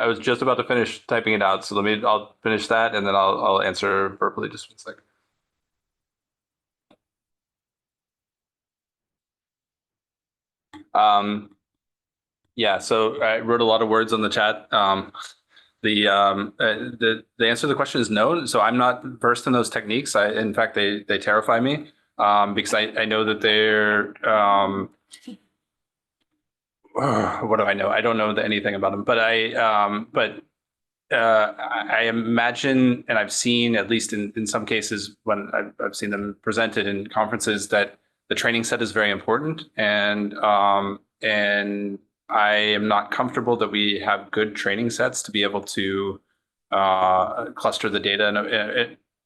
S5: was just about to finish typing it out. So I'll finish that, and then I'll answer verbally just 1 second. Yeah, so I wrote a lot of words on the chat. The answer to the question is no. So I'm not versed in those techniques. In fact, they terrify me because I know that they're what do I know? I don't know anything about them, but I imagine, and I've seen, at least in some cases when I've seen them presented in conferences, that the training set is very important, and I am not comfortable that we have good training sets to be able to cluster the data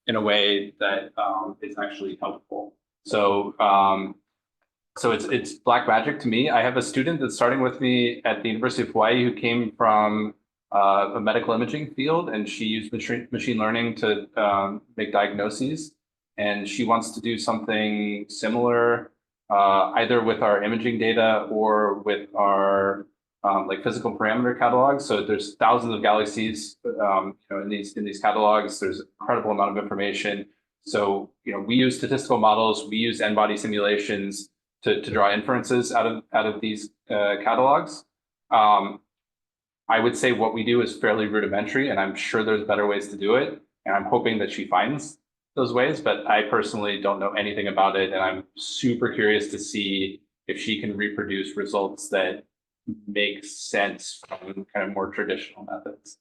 S5: in a way that is actually helpful. So it's black magic to me. I have a student that's starting with me at the University of Hawaii who came from a medical imaging field, and she used machine learning to make diagnoses. And she wants to do something similar, either with our imaging data or with our like physical parameter catalogs. So there's thousands of galaxies, in these catalogs. There's an incredible amount of information. So we use statistical models, we use n-body simulations to draw inferences out of these catalogs. I would say what we do is fairly rudimentary, and I'm sure there's better ways to do it. And I'm hoping that she finds those ways, but I personally don't know anything about it. And I'm super curious to see if she can reproduce results that make sense from kind of more traditional methods.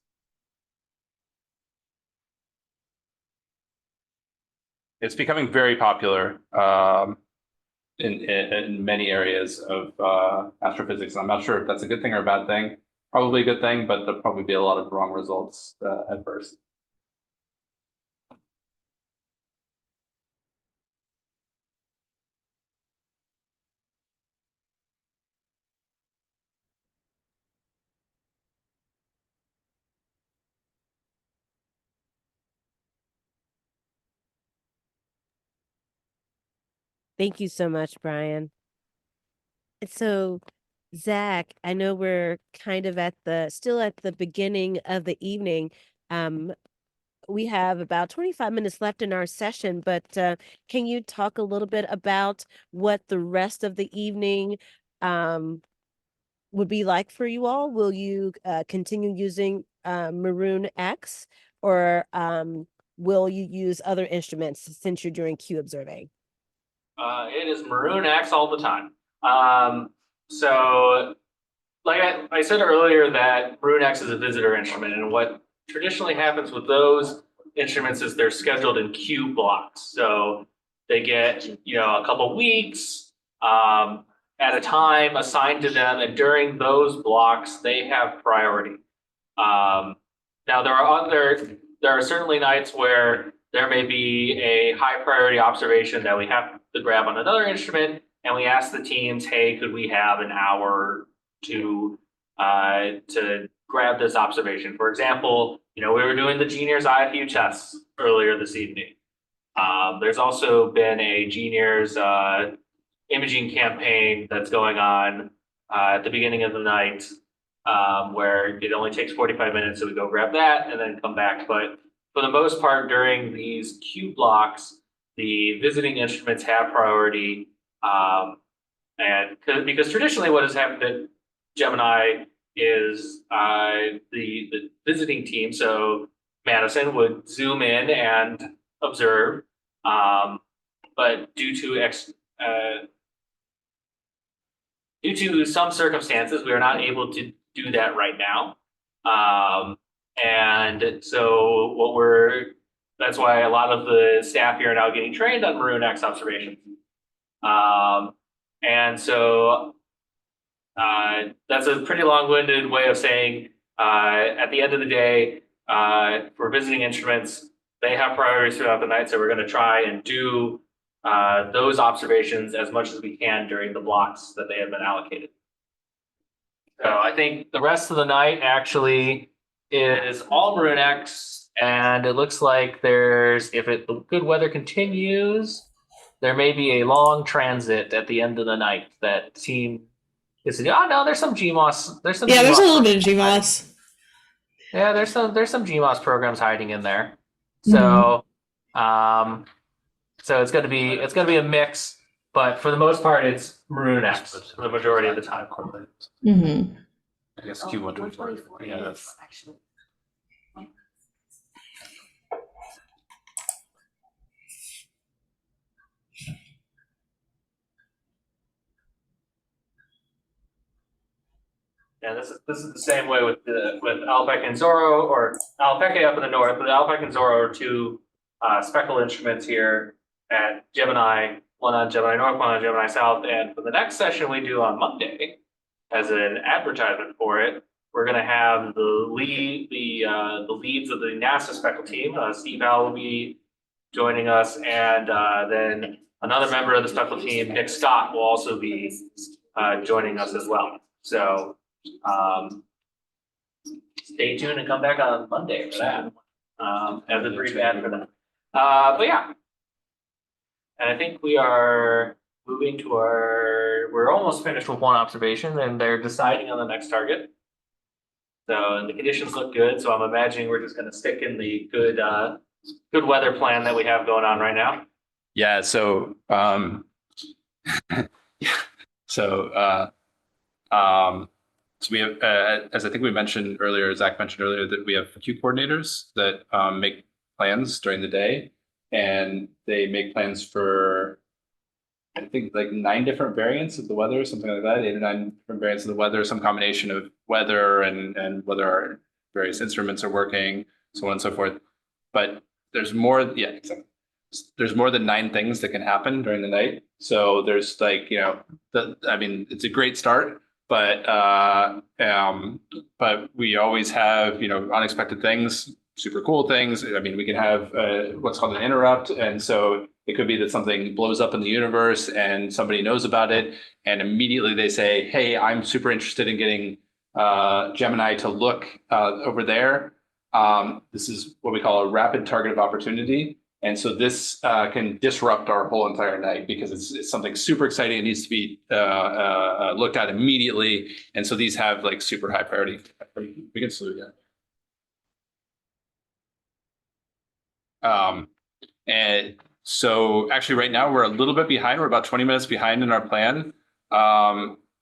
S5: It's becoming very popular in many areas of astrophysics. I'm not sure if that's a good thing or a bad thing. Probably a good thing, but there'll probably be a lot of wrong results at first.
S3: Thank you so much, Brian. And so, Zach, I know we're kind of still at the beginning of the evening. We have about 25 minutes left in our session, but can you talk a little bit about what the rest of the evening would be like for you all? Will you continue using MAROON-X, or will you use other instruments since you're doing Q observing?
S1: It is MAROON-X all the time. So like I said earlier, that MAROON-X is a visitor instrument, and what traditionally happens with those instruments is they're scheduled in Q blocks. So they get, a couple weeks at a time assigned to them, and during those blocks, they have priority. Now there are certainly nights where there may be a high priority observation that we have to grab on another instrument, and we ask the teams, hey, could we have an hour to grab this observation? For example, we were doing the GNIRS IFU tests earlier this evening. There's also been a GNIRS imaging campaign that's going on at the beginning of the night, where it only takes 45 minutes, so we go grab that and then come back. But for the most part, during these Q blocks, the visiting instruments have priority. And because traditionally what has happened at Gemini is the visiting team, so Madison would zoom in and observe, but due to some circumstances, we are not able to do that right now. And so that's why a lot of the staff here are now getting trained on MAROON-X observations. And so that's a pretty long-winded way of saying, at the end of the day, for visiting instruments, they have priorities throughout the night. So we're going to try and do those observations as much as we can during the blocks that they have been allocated. So I think the rest of the night actually is all MAROON-X, and it looks like if the good weather continues, there may be a long transit at the end of the night that team is. Oh no, there's some GMOS. There's a little bit of GMOS. Yeah, there's some GMOS programs hiding in there. So, so it's gonna be a mix, but for the most part, it's MAROON-X for the majority of the time.
S9: Mm-hmm.
S2: I guess Q124. Yeah, that's
S4: actually.
S1: Yeah, this is the same way with Alpec and Zorro, or Alpec up in the north, but Alpec and Zorro are two speckle instruments here at Gemini, one on Gemini North, one on Gemini South. And for the next session we do on Monday, as an advertisement for it, we're going to have the leads of the NASA speckle team. Steve Howell will be joining us, and then another member of the speckle team, Nick Scott, will also be joining us as well. So stay tuned and come back on Monday for that, as a brief ad for that. But yeah, and I think we are moving to we're almost finished with one observation, and they're deciding on the next target. So the conditions look good, so I'm imagining we're just going to stick in the good weather plan that we have going on right now.
S5: Yeah. So, so we have, as I think we mentioned earlier, Zach mentioned earlier, that we have Q coordinators that make plans during the day, and they make plans for, I think, like 9 different variants of the weather, something like that, 8 or 9 different variants of the weather, some combination of weather and whether our various instruments are working, so on and so forth. But there's more, yeah, exactly. There's more than 9 things that can happen during the night. So there's like, I mean, it's a great start, but we always have, unexpected things, super cool things. I mean, we can have what's called an interrupt. And so it could be that something blows up in the universe and somebody knows about it, and immediately they say, hey, I'm super interested in getting Gemini to look over there. This is what we call a rapid target of opportunity.
S2: And so this can disrupt our whole entire night because it's something super exciting. It needs to be looked at immediately. And so these have like super high priority. We can salute that. And so actually right now we're a little bit behind. We're about 20 minutes behind in our plan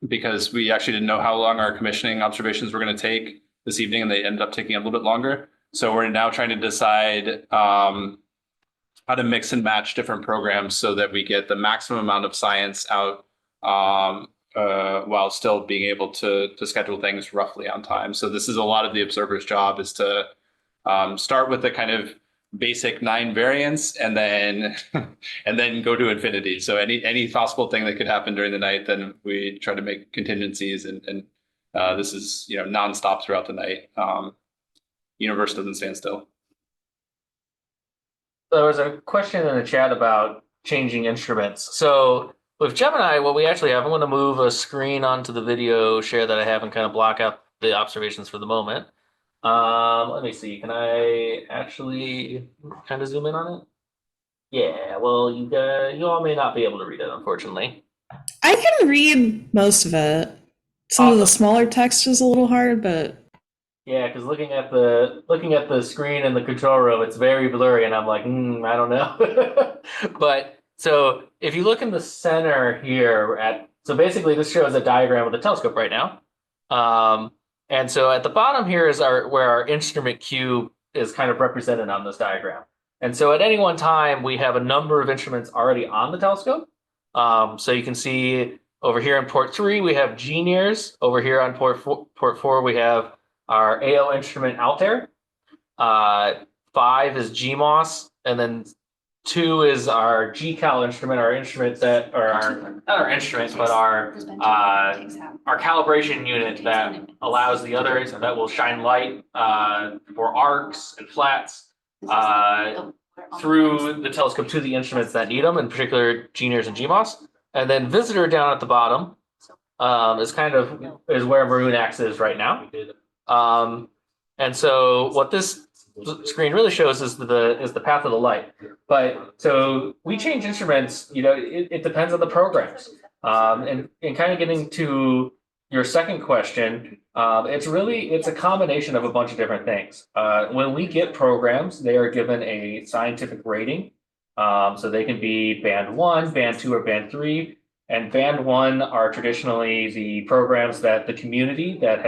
S2: because we actually didn't know how long our commissioning observations were going to take this evening, and they ended up taking a little bit longer. So we're now trying to decide how to mix and match different programs so that we get the maximum amount of science out while still being able to schedule things roughly on time. So this is a lot of the observer's job, is to start with the kind of basic 9 variants and then go to infinity. So any possible thing that could happen during the night, then we try to make contingencies, and this is nonstop throughout the night. Universe doesn't stand still.
S1: There was a question in the chat about changing instruments. So with Gemini, what we actually have, I'm going to move a screen onto the video share that I have and kind of block out the observations for the moment. Let me see. Can I actually kind of zoom in on it? Yeah, well, you all may not be able to read it, unfortunately.
S9: I can read most of it. Some of the smaller text is a little hard, but
S1: yeah, because looking at the screen in the control room, it's very blurry, and I'm like, I don't know. But so if you look in the center here so basically this shows a diagram of the telescope right now. And so at the bottom here is where our instrument cube is kind of represented on this diagram. And so at any one time, we have a number of instruments already on the telescope. So you can see over here on port 3, we have GNIRS. Over here on port 4, we have our AO instrument Altair. 5 is GMOS, and then 2 is our GCal instrument, our instrument that, or not our instrument, but our calibration unit that allows the others that will shine light for arcs and flats through the telescope to the instruments that need them, in particular GNIRS and GMOS. And then visitor down at the bottom is where MAROON-X is right now. And so what this screen really shows is the path of the light. But so we change instruments, it depends on the programs. And kind of getting to your second question, it's a combination of a bunch of different things. When we get programs, they are given a scientific rating. So they can be band 1, band 2, or band 3. And band 1 are traditionally the programs that the community that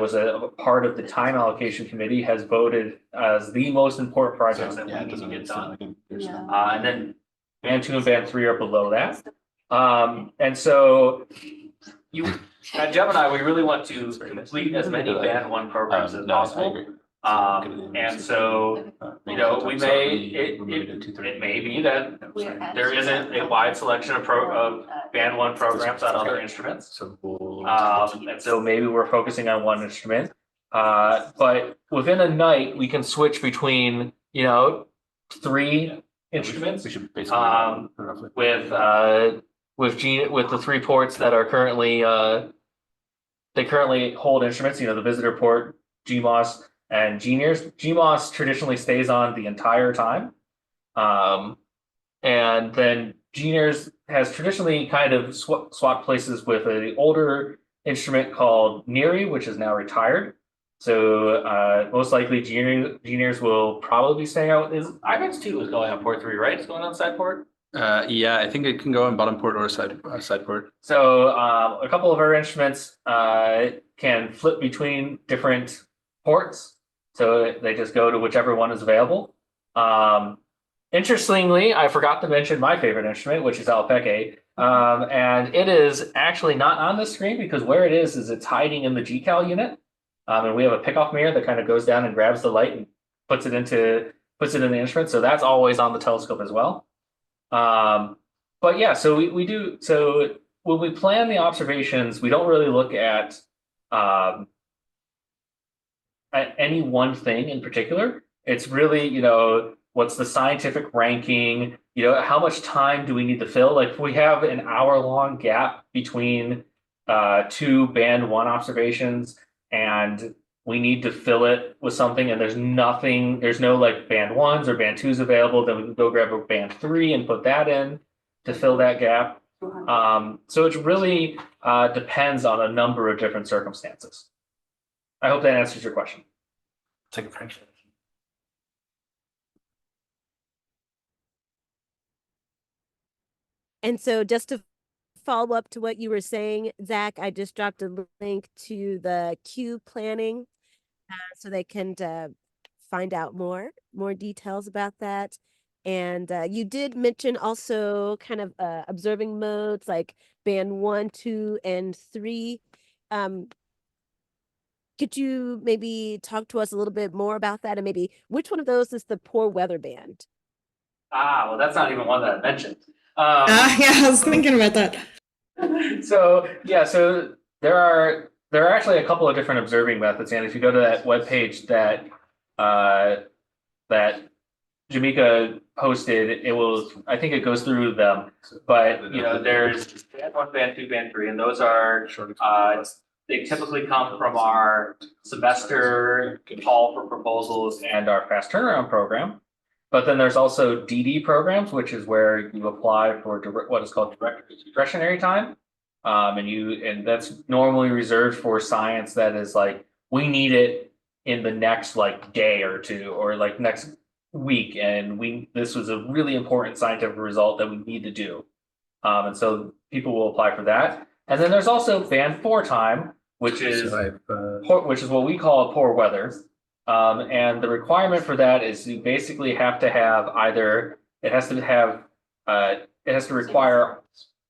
S1: was a part of the time allocation committee has voted as the most important projects that we need to get done. And then band 2 and band 3 are below that. And so at Gemini, we really want to complete as many band 1 programs as possible. And so, it may be that there isn't a wide selection of band 1 programs on other instruments. And so maybe we're focusing on one instrument. But within a night, we can switch between, 3 instruments with the 3 ports that are currently they currently hold instruments. The visitor port, GMOS, and GNIRS. GMOS traditionally stays on the entire time. And then GNIRS has traditionally kind of swapped places with an older instrument called NIRI, which is now retired. So most likely GNIRS will probably be staying out. IMAX 2 is going on port 3, right? It's going on side port?
S2: Yeah, I think it can go on bottom port or side port.
S1: So a couple of our instruments can flip between different ports. So they just go to whichever one is available. Interestingly, I forgot to mention my favorite instrument, which is Alpeke. And it is actually not on the screen because where it is it's hiding in the GCal unit. And we have a pickoff mirror that kind of goes down and grabs the light and puts it in the instrument. So that's always on the telescope as well. But yeah, so we do. So when we plan the observations, we don't really look at any one thing in particular. It's really, what's the scientific ranking? How much time do we need to fill? Like if we have an hour-long gap between 2 band 1 observations and we need to fill it with something and there's no like band ones or band twos available, then we can go grab a band three and put that in to fill that gap. So it really depends on a number of different circumstances. I hope that answers your question.
S5: Take a break.
S3: And so just to follow up to what you were saying, Zach, I just dropped a link to the Q planning so they can find out more details about that. And you did mention also kind of observing modes like band 1, 2, and 3. Could you maybe talk to us a little bit more about that, and maybe which one of those is the poor weather band?
S1: Well, that's not even one that I mentioned.
S9: Yeah, I was thinking about that.
S1: So there are actually a couple of different observing methods, and if you go to that webpage that that Jamika posted, I think it goes through them, but there's band 1, band 2, band 3, and those are they typically come from our semester call for proposals and our fast turnaround program. But then there's also DD programs, which is where you apply for what is called direct discretionary time. And that's normally reserved for science that is like, we need it in the next like day or two or like next week. And this was a really important scientific result that we need to do. And so people will apply for that. And then there's also band 4 time, which is what we call poor weather. And the requirement for that is you basically have to have it has to require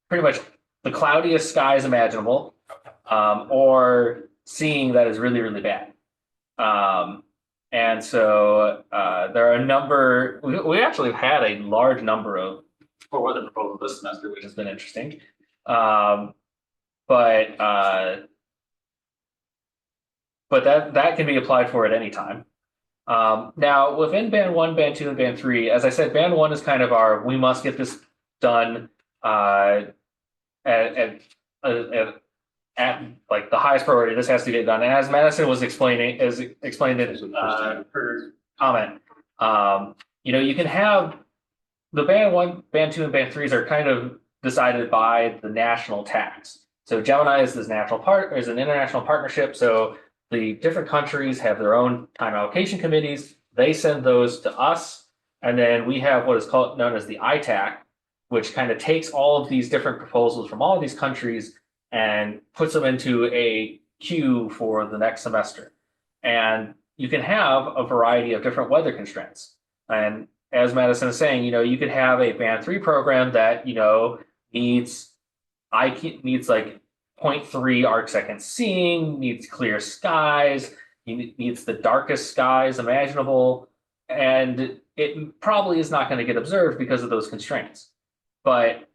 S1: pretty much the cloudiest skies imaginable, or seeing that is really, really bad. And so there are a number, we actually have had a large number of poor weather proposals this semester, which has been interesting. But that can be applied for at any time. Now, within band 1, band 2, and band 3, as I said, band 1 is kind of we must get this done at like the highest priority. This has to get done. And as Madison was explained in her comment, you can have the band 1, band 2, and band 3s are kind of decided by the national tax. So Gemini is an international partnership. So the different countries have their own time allocation committees. They send those to us. And then we have what is known as the ITAC, which kind of takes all of these different proposals from all of these countries and puts them into a queue for the next semester. And you can have a variety of different weather constraints. And as Madison is saying, you could have a band 3 program that, needs like 0.3 arc second seeing, needs clear skies, needs the darkest skies imaginable, and it probably is not going to get observed because of those constraints. But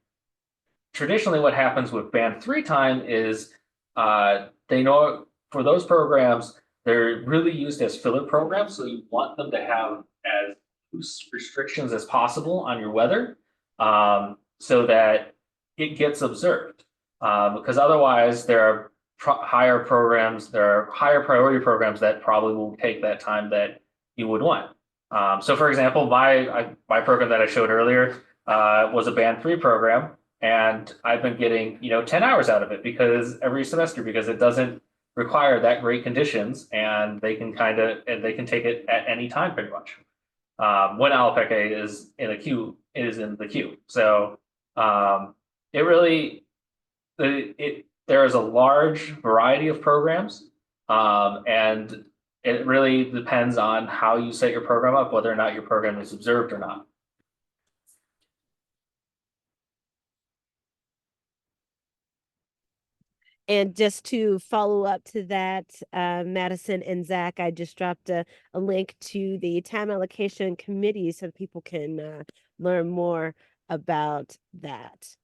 S1: traditionally what happens with band 3 time is they know for those programs, they're really used as filler programs. So you want them to have as loose restrictions as possible on your weather so that it gets observed. Because otherwise there are higher priority programs that probably will take that time that you would want. So for example, my program that I showed earlier was a band 3 program, and I've been getting 10 hours out of it every semester because it doesn't require that great conditions, and they can take it at any time pretty much. When Alpeke is in the queue, it is in the queue. So there is a large variety of programs, and it really depends on how you set your program up, whether or not your program is observed or not.
S3: And just to follow up to that, Madison and Zach, I just dropped a link to the time allocation committee so people can learn more about that.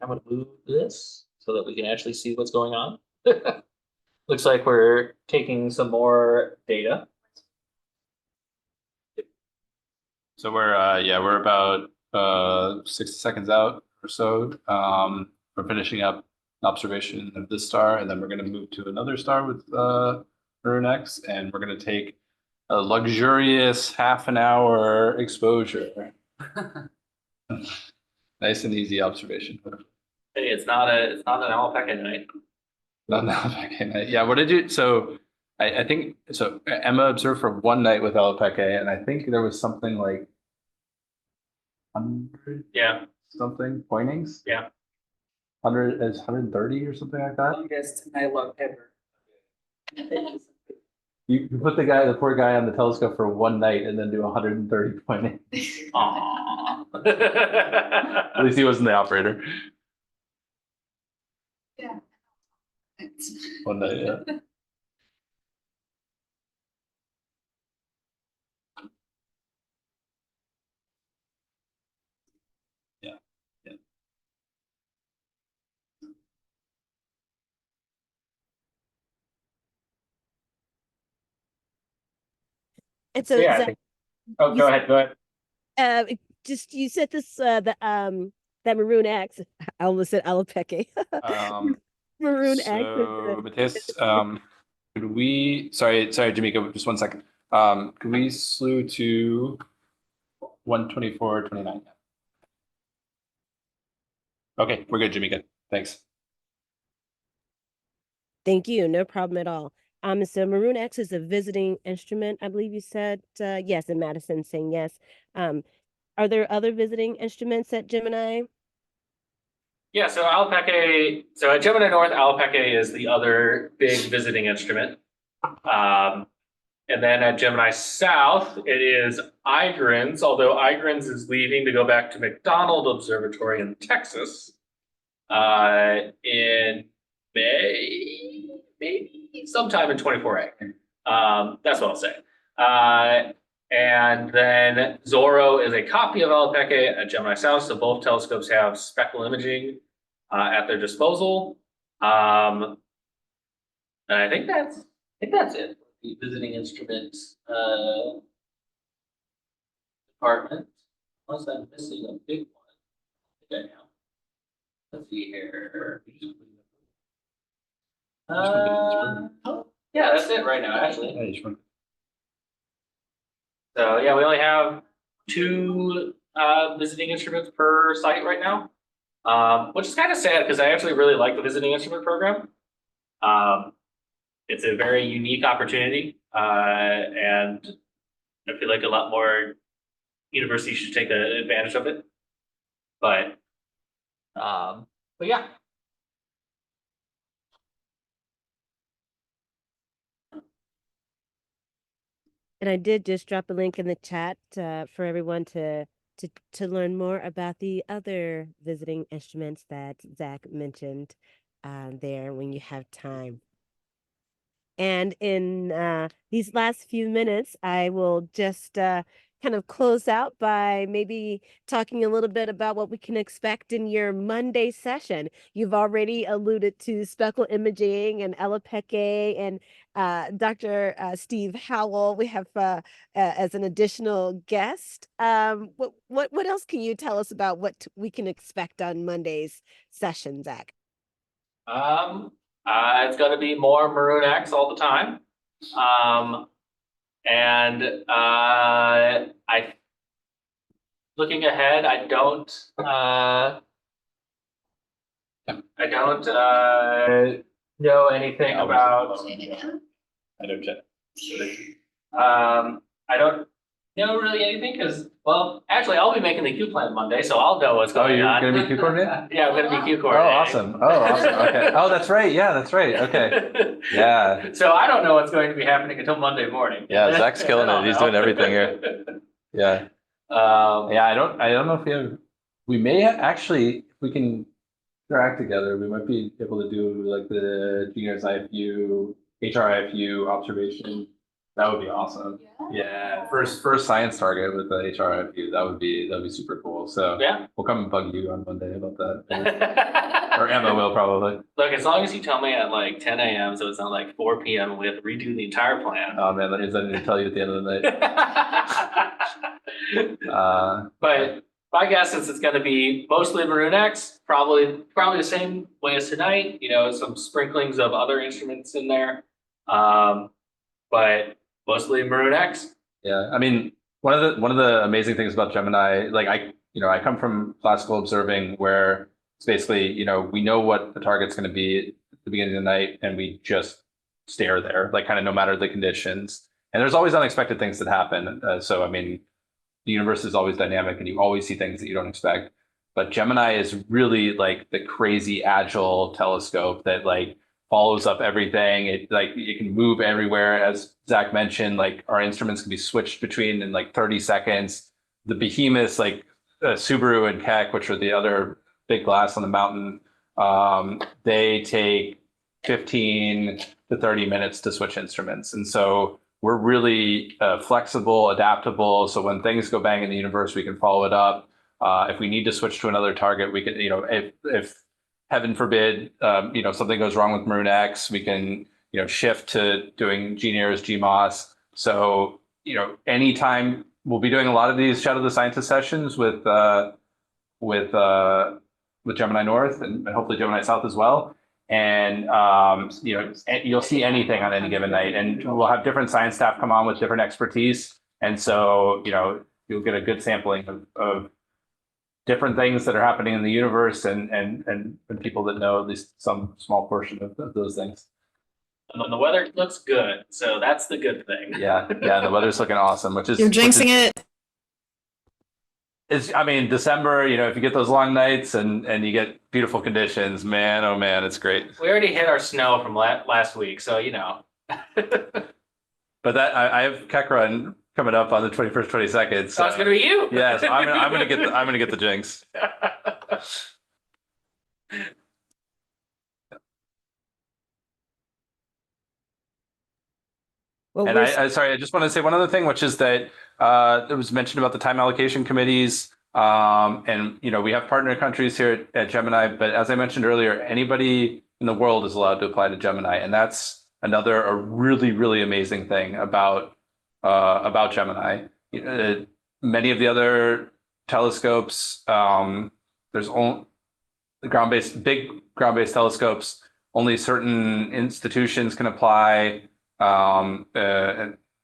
S1: I'm gonna move this so that we can actually see what's going on. Looks like we're taking some more data.
S2: So we're about 60 seconds out or so. We're finishing up an observation of this star, and then we're going to move to another star with MAROON-X, and we're going to take a luxurious half an hour exposure. Nice and easy observation.
S1: Hey, it's not an alpaca night.
S2: Not an alpaca night. Yeah, what did you? So I think so. Emma observed for one night with alpaca, and I think there was something like 100
S1: Yeah,
S2: something pointings.
S1: yeah.
S2: 100 is 130 or something like that.
S7: Longest night log ever.
S2: You put the poor guy on the telescope for one night and then do 130 pointings.
S1: Aww.
S2: At least he wasn't the operator.
S8: Yeah.
S2: One night, yeah.
S3: And so,
S1: Yeah, I
S3: Zach,
S1: think. Oh, go ahead.
S3: just you said this that MAROON-X. I almost said alpaca. MAROON-X.
S2: So Matthias, could we? Sorry, Jamaica. Just 1 second. Could we slew to 124.29? Okay, we're good, Jamaica. Thanks.
S3: Thank you. No problem at all. So MAROON-X is a visiting instrument. I believe you said yes, and Madison saying yes. Are there other visiting instruments at Gemini?
S1: Yeah, so at Gemini North, alpaca is the other big visiting instrument. And then at Gemini South, it is IGRINS, although IGRINS is leaving to go back to McDonald Observatory in Texas in May, maybe sometime in 24A. That's what I'll say. And then Zorro is a copy of alpaca at Gemini South, so both telescopes have spectral imaging at their disposal. And I think that's it. The visiting instruments department, unless I'm missing a big one. Okay, now let's see here. Yeah, that's it right now, actually. So yeah, we only have 2 visiting instruments per site right now, which is kind of sad because I actually really like the visiting instrument program. It's a very unique opportunity, and I feel like a lot more universities should take advantage of it. But yeah.
S3: And I did just drop a link in the chat for everyone to learn more about the other visiting instruments that Zach mentioned there when you have time. And in these last few minutes, I will just kind of close out by maybe talking a little bit about what we can expect in your Monday session. You've already alluded to speckle imaging and alpaca and Dr. Steve Howell. We have as an additional guest. What else can you tell us about what we can expect on Monday's session, Zach?
S1: It's going to be more MAROON-X all the time. And looking ahead, I don't know anything about.
S2: I don't check.
S1: I don't know really anything because, well, actually, I'll be making the Q plan Monday, so I'll know what's going on.
S2: Oh, you're going to be Q coordinator?
S1: Yeah, I'm going to be Q
S2: Oh,
S1: coordinator.
S2: awesome. Okay. Oh, that's right. Yeah, that's right. Okay. Yeah.
S1: So I don't know what's going to be happening until Monday morning.
S2: Yeah, Zach's killing it. He's doing everything here. Yeah. Yeah, I don't know if we may actually, if we can interact together, we might be able to do like the GNIRS IFU, HRIFU observation That would be awesome. Yeah, first science target with the HRIFU. That would be super cool. So
S1: Yeah.
S2: we'll come and bug you on Monday about that. Or Emma will probably.
S1: Look, as long as you tell me at like 10 a.m., so it's not like 4 p.m. we have to redo the entire plan.
S2: Oh man, that is I need to tell you at the end of the night.
S1: But my guess is it's gonna be mostly MAROON-X, probably the same way as tonight, you know, some sprinklings of other instruments in there. But mostly MAROON-X.
S2: Yeah, I mean, one of the amazing things about Gemini, like I come from classical observing where it's basically, you know, we know what the target's going to be at the beginning of the night and we just stare there, like kind of no matter the conditions. And there's always unexpected things that happen. So, I mean, the universe is always dynamic and you always see things that you don't expect. But Gemini is really like the crazy agile telescope that like follows up everything. It can move everywhere. As Zach mentioned, like our instruments can be switched between in like 30 seconds. The behemoths like Subaru and Keck, which are the other big glass on the mountain, they take 15 to 30 minutes to switch instruments. And so we're really flexible, adaptable. So when things go bang in the universe, we can follow it up. If we need to switch to another target, we can, you know, if heaven forbid, you know, something goes wrong with MAROON-X, we can, you know, shift to doing GNIRS, GMOS. So, you know, anytime we'll be doing a lot of these Shadow the Scientist sessions with Gemini North and hopefully Gemini South as well. And, you know, you'll see anything on any given night, and we'll have different science staff come on with different expertise. And so, you know, you'll get a good sampling of different things that are happening in the universe and people that know at least some small portion of those things.
S1: And the weather looks good, so that's the good thing.
S2: Yeah, the weather's looking awesome, which is
S9: You're jinxing it.
S2: I mean, December, you know, if you get those long nights and you get beautiful conditions, man, oh man, it's great.
S1: We already hit our snow from last week, so you know.
S2: But that I have Keck Run coming up on the 21st, 22nd.
S1: So it's gonna be you.
S2: Yes, I'm gonna get the jinx.
S3: Well,
S2: And I just want to say one other thing, which is that it was mentioned about the time allocation committees. And, you know, we have partner countries here at Gemini, but as I mentioned earlier, anybody in the world is allowed to apply to Gemini. And that's a really, really amazing thing about Gemini. Many of the other telescopes, there's only big ground-based telescopes, only certain institutions can apply.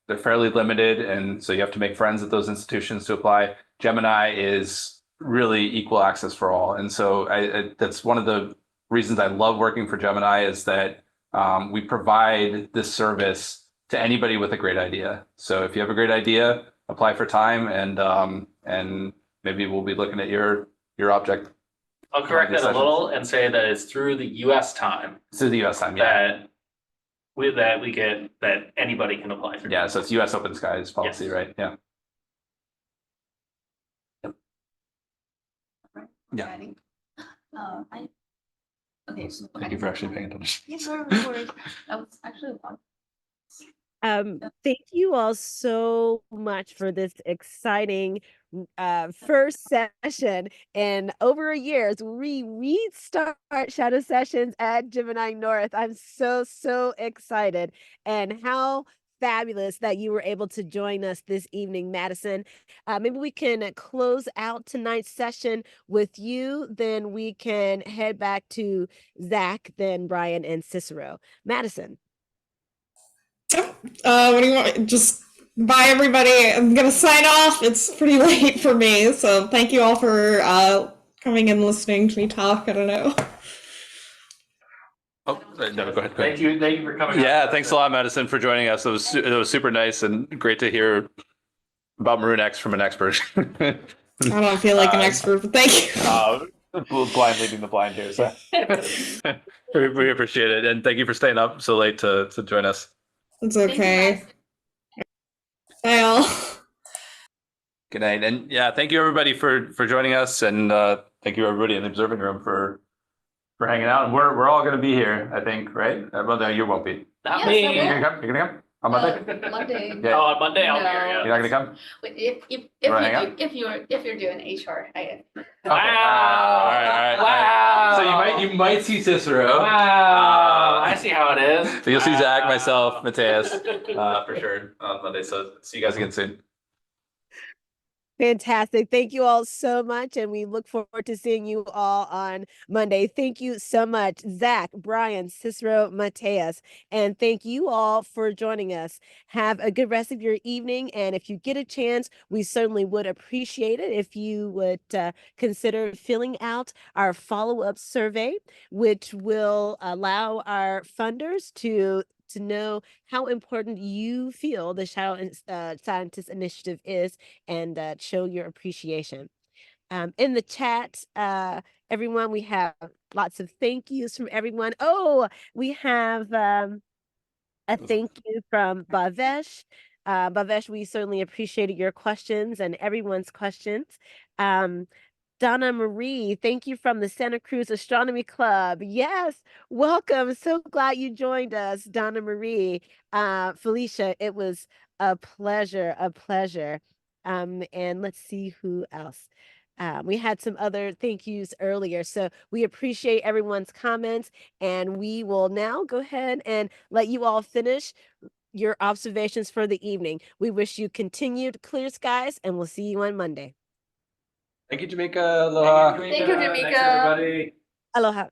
S2: They're fairly limited, and so you have to make friends at those institutions to apply. Gemini is really equal access for all, and so that's one of the reasons I love working for Gemini is that we provide this service to anybody with a great idea. So if you have a great idea, apply for time, and maybe we'll be looking at your object.
S1: I'll correct that a little and say that it's through the U.S. time.
S2: Through the U.S. time, yeah.
S1: That anybody can apply for.
S2: Yeah, so it's U.S. Open Skies policy,
S1: Yes.
S2: right? Yeah. Yeah.
S8: Exciting. Okay, so
S2: Thank you for actually paying attention.
S8: Yes, sir, of course. That was actually fun.
S3: Thank you all so much for this exciting first session in over a year as we restart Shadow Sessions at Gemini North. I'm so excited, and how fabulous that you were able to join us this evening, Madison. Maybe we can close out tonight's session with you, then we can head back to Zach, then Brian and Cicero. Madison.
S9: What do you want? Just bye, everybody. I'm gonna sign off. It's pretty late for me, so thank you all for coming and listening to me talk. I don't know.
S2: Oh, no, go ahead.
S1: Thank you for coming.
S2: Yeah, thanks a lot, Madison, for joining us. It was super nice and great to hear about MAROON-X from an expert.
S9: I don't feel like an expert, but thank you.
S2: Blind leading the blind here. So. we appreciate it, and thank you for staying up so late to join us.
S9: It's okay. Bye all.
S2: Good night, and yeah, thank you everybody for joining us, and thank you everybody in the observing room for hanging out. And we're all going to be here, I think, right? Well, no, you won't be.
S1: Not
S8: Yes,
S1: me.
S8: I will.
S2: You're gonna come. On Monday?
S8: Monday.
S2: Yeah.
S1: Oh, on Monday I'll be here,
S8: No.
S1: yeah.
S2: You're not gonna come?
S8: If
S2: wanna hang
S8: if you're doing HR,
S2: Okay.
S1: Wow.
S2: All right.
S1: Wow.
S2: So you might see Cicero.
S1: Wow, I see how it is.
S2: So you'll see Zach,
S1: Wow.
S2: myself, Mateus, for sure on Monday. So see you guys again soon.
S3: Fantastic. Thank you all so much. And we look forward to seeing you all on Monday. Thank you so much, Zach, Brian, Cicero, Mateus. And thank you all for joining us. Have a good rest of your evening. And if you get a chance, we certainly would appreciate it if you would consider filling out our follow-up survey, which will allow our funders to know how important you feel the Child Scientist Initiative is and show your appreciation. In the chat, everyone, we have lots of thank yous from everyone. Oh, we have a thank you from Bhavesh. Bhavesh, we certainly appreciated your questions and everyone's questions. Donna Marie, thank you from the Santa Cruz Astronomy Club. Yes, welcome. So glad you joined us, Donna Marie. Felicia, it was a pleasure, a pleasure. And let's see who else. We had some other thank yous earlier, so we appreciate everyone's comments, and we will now go ahead and let you all finish your observations for the evening. We wish you continued clear skies, and we'll see you on Monday.
S2: Thank you, Jamaica. Aloha.
S8: Thank you, Jamaica.
S1: Thanks, everybody.
S3: Aloha.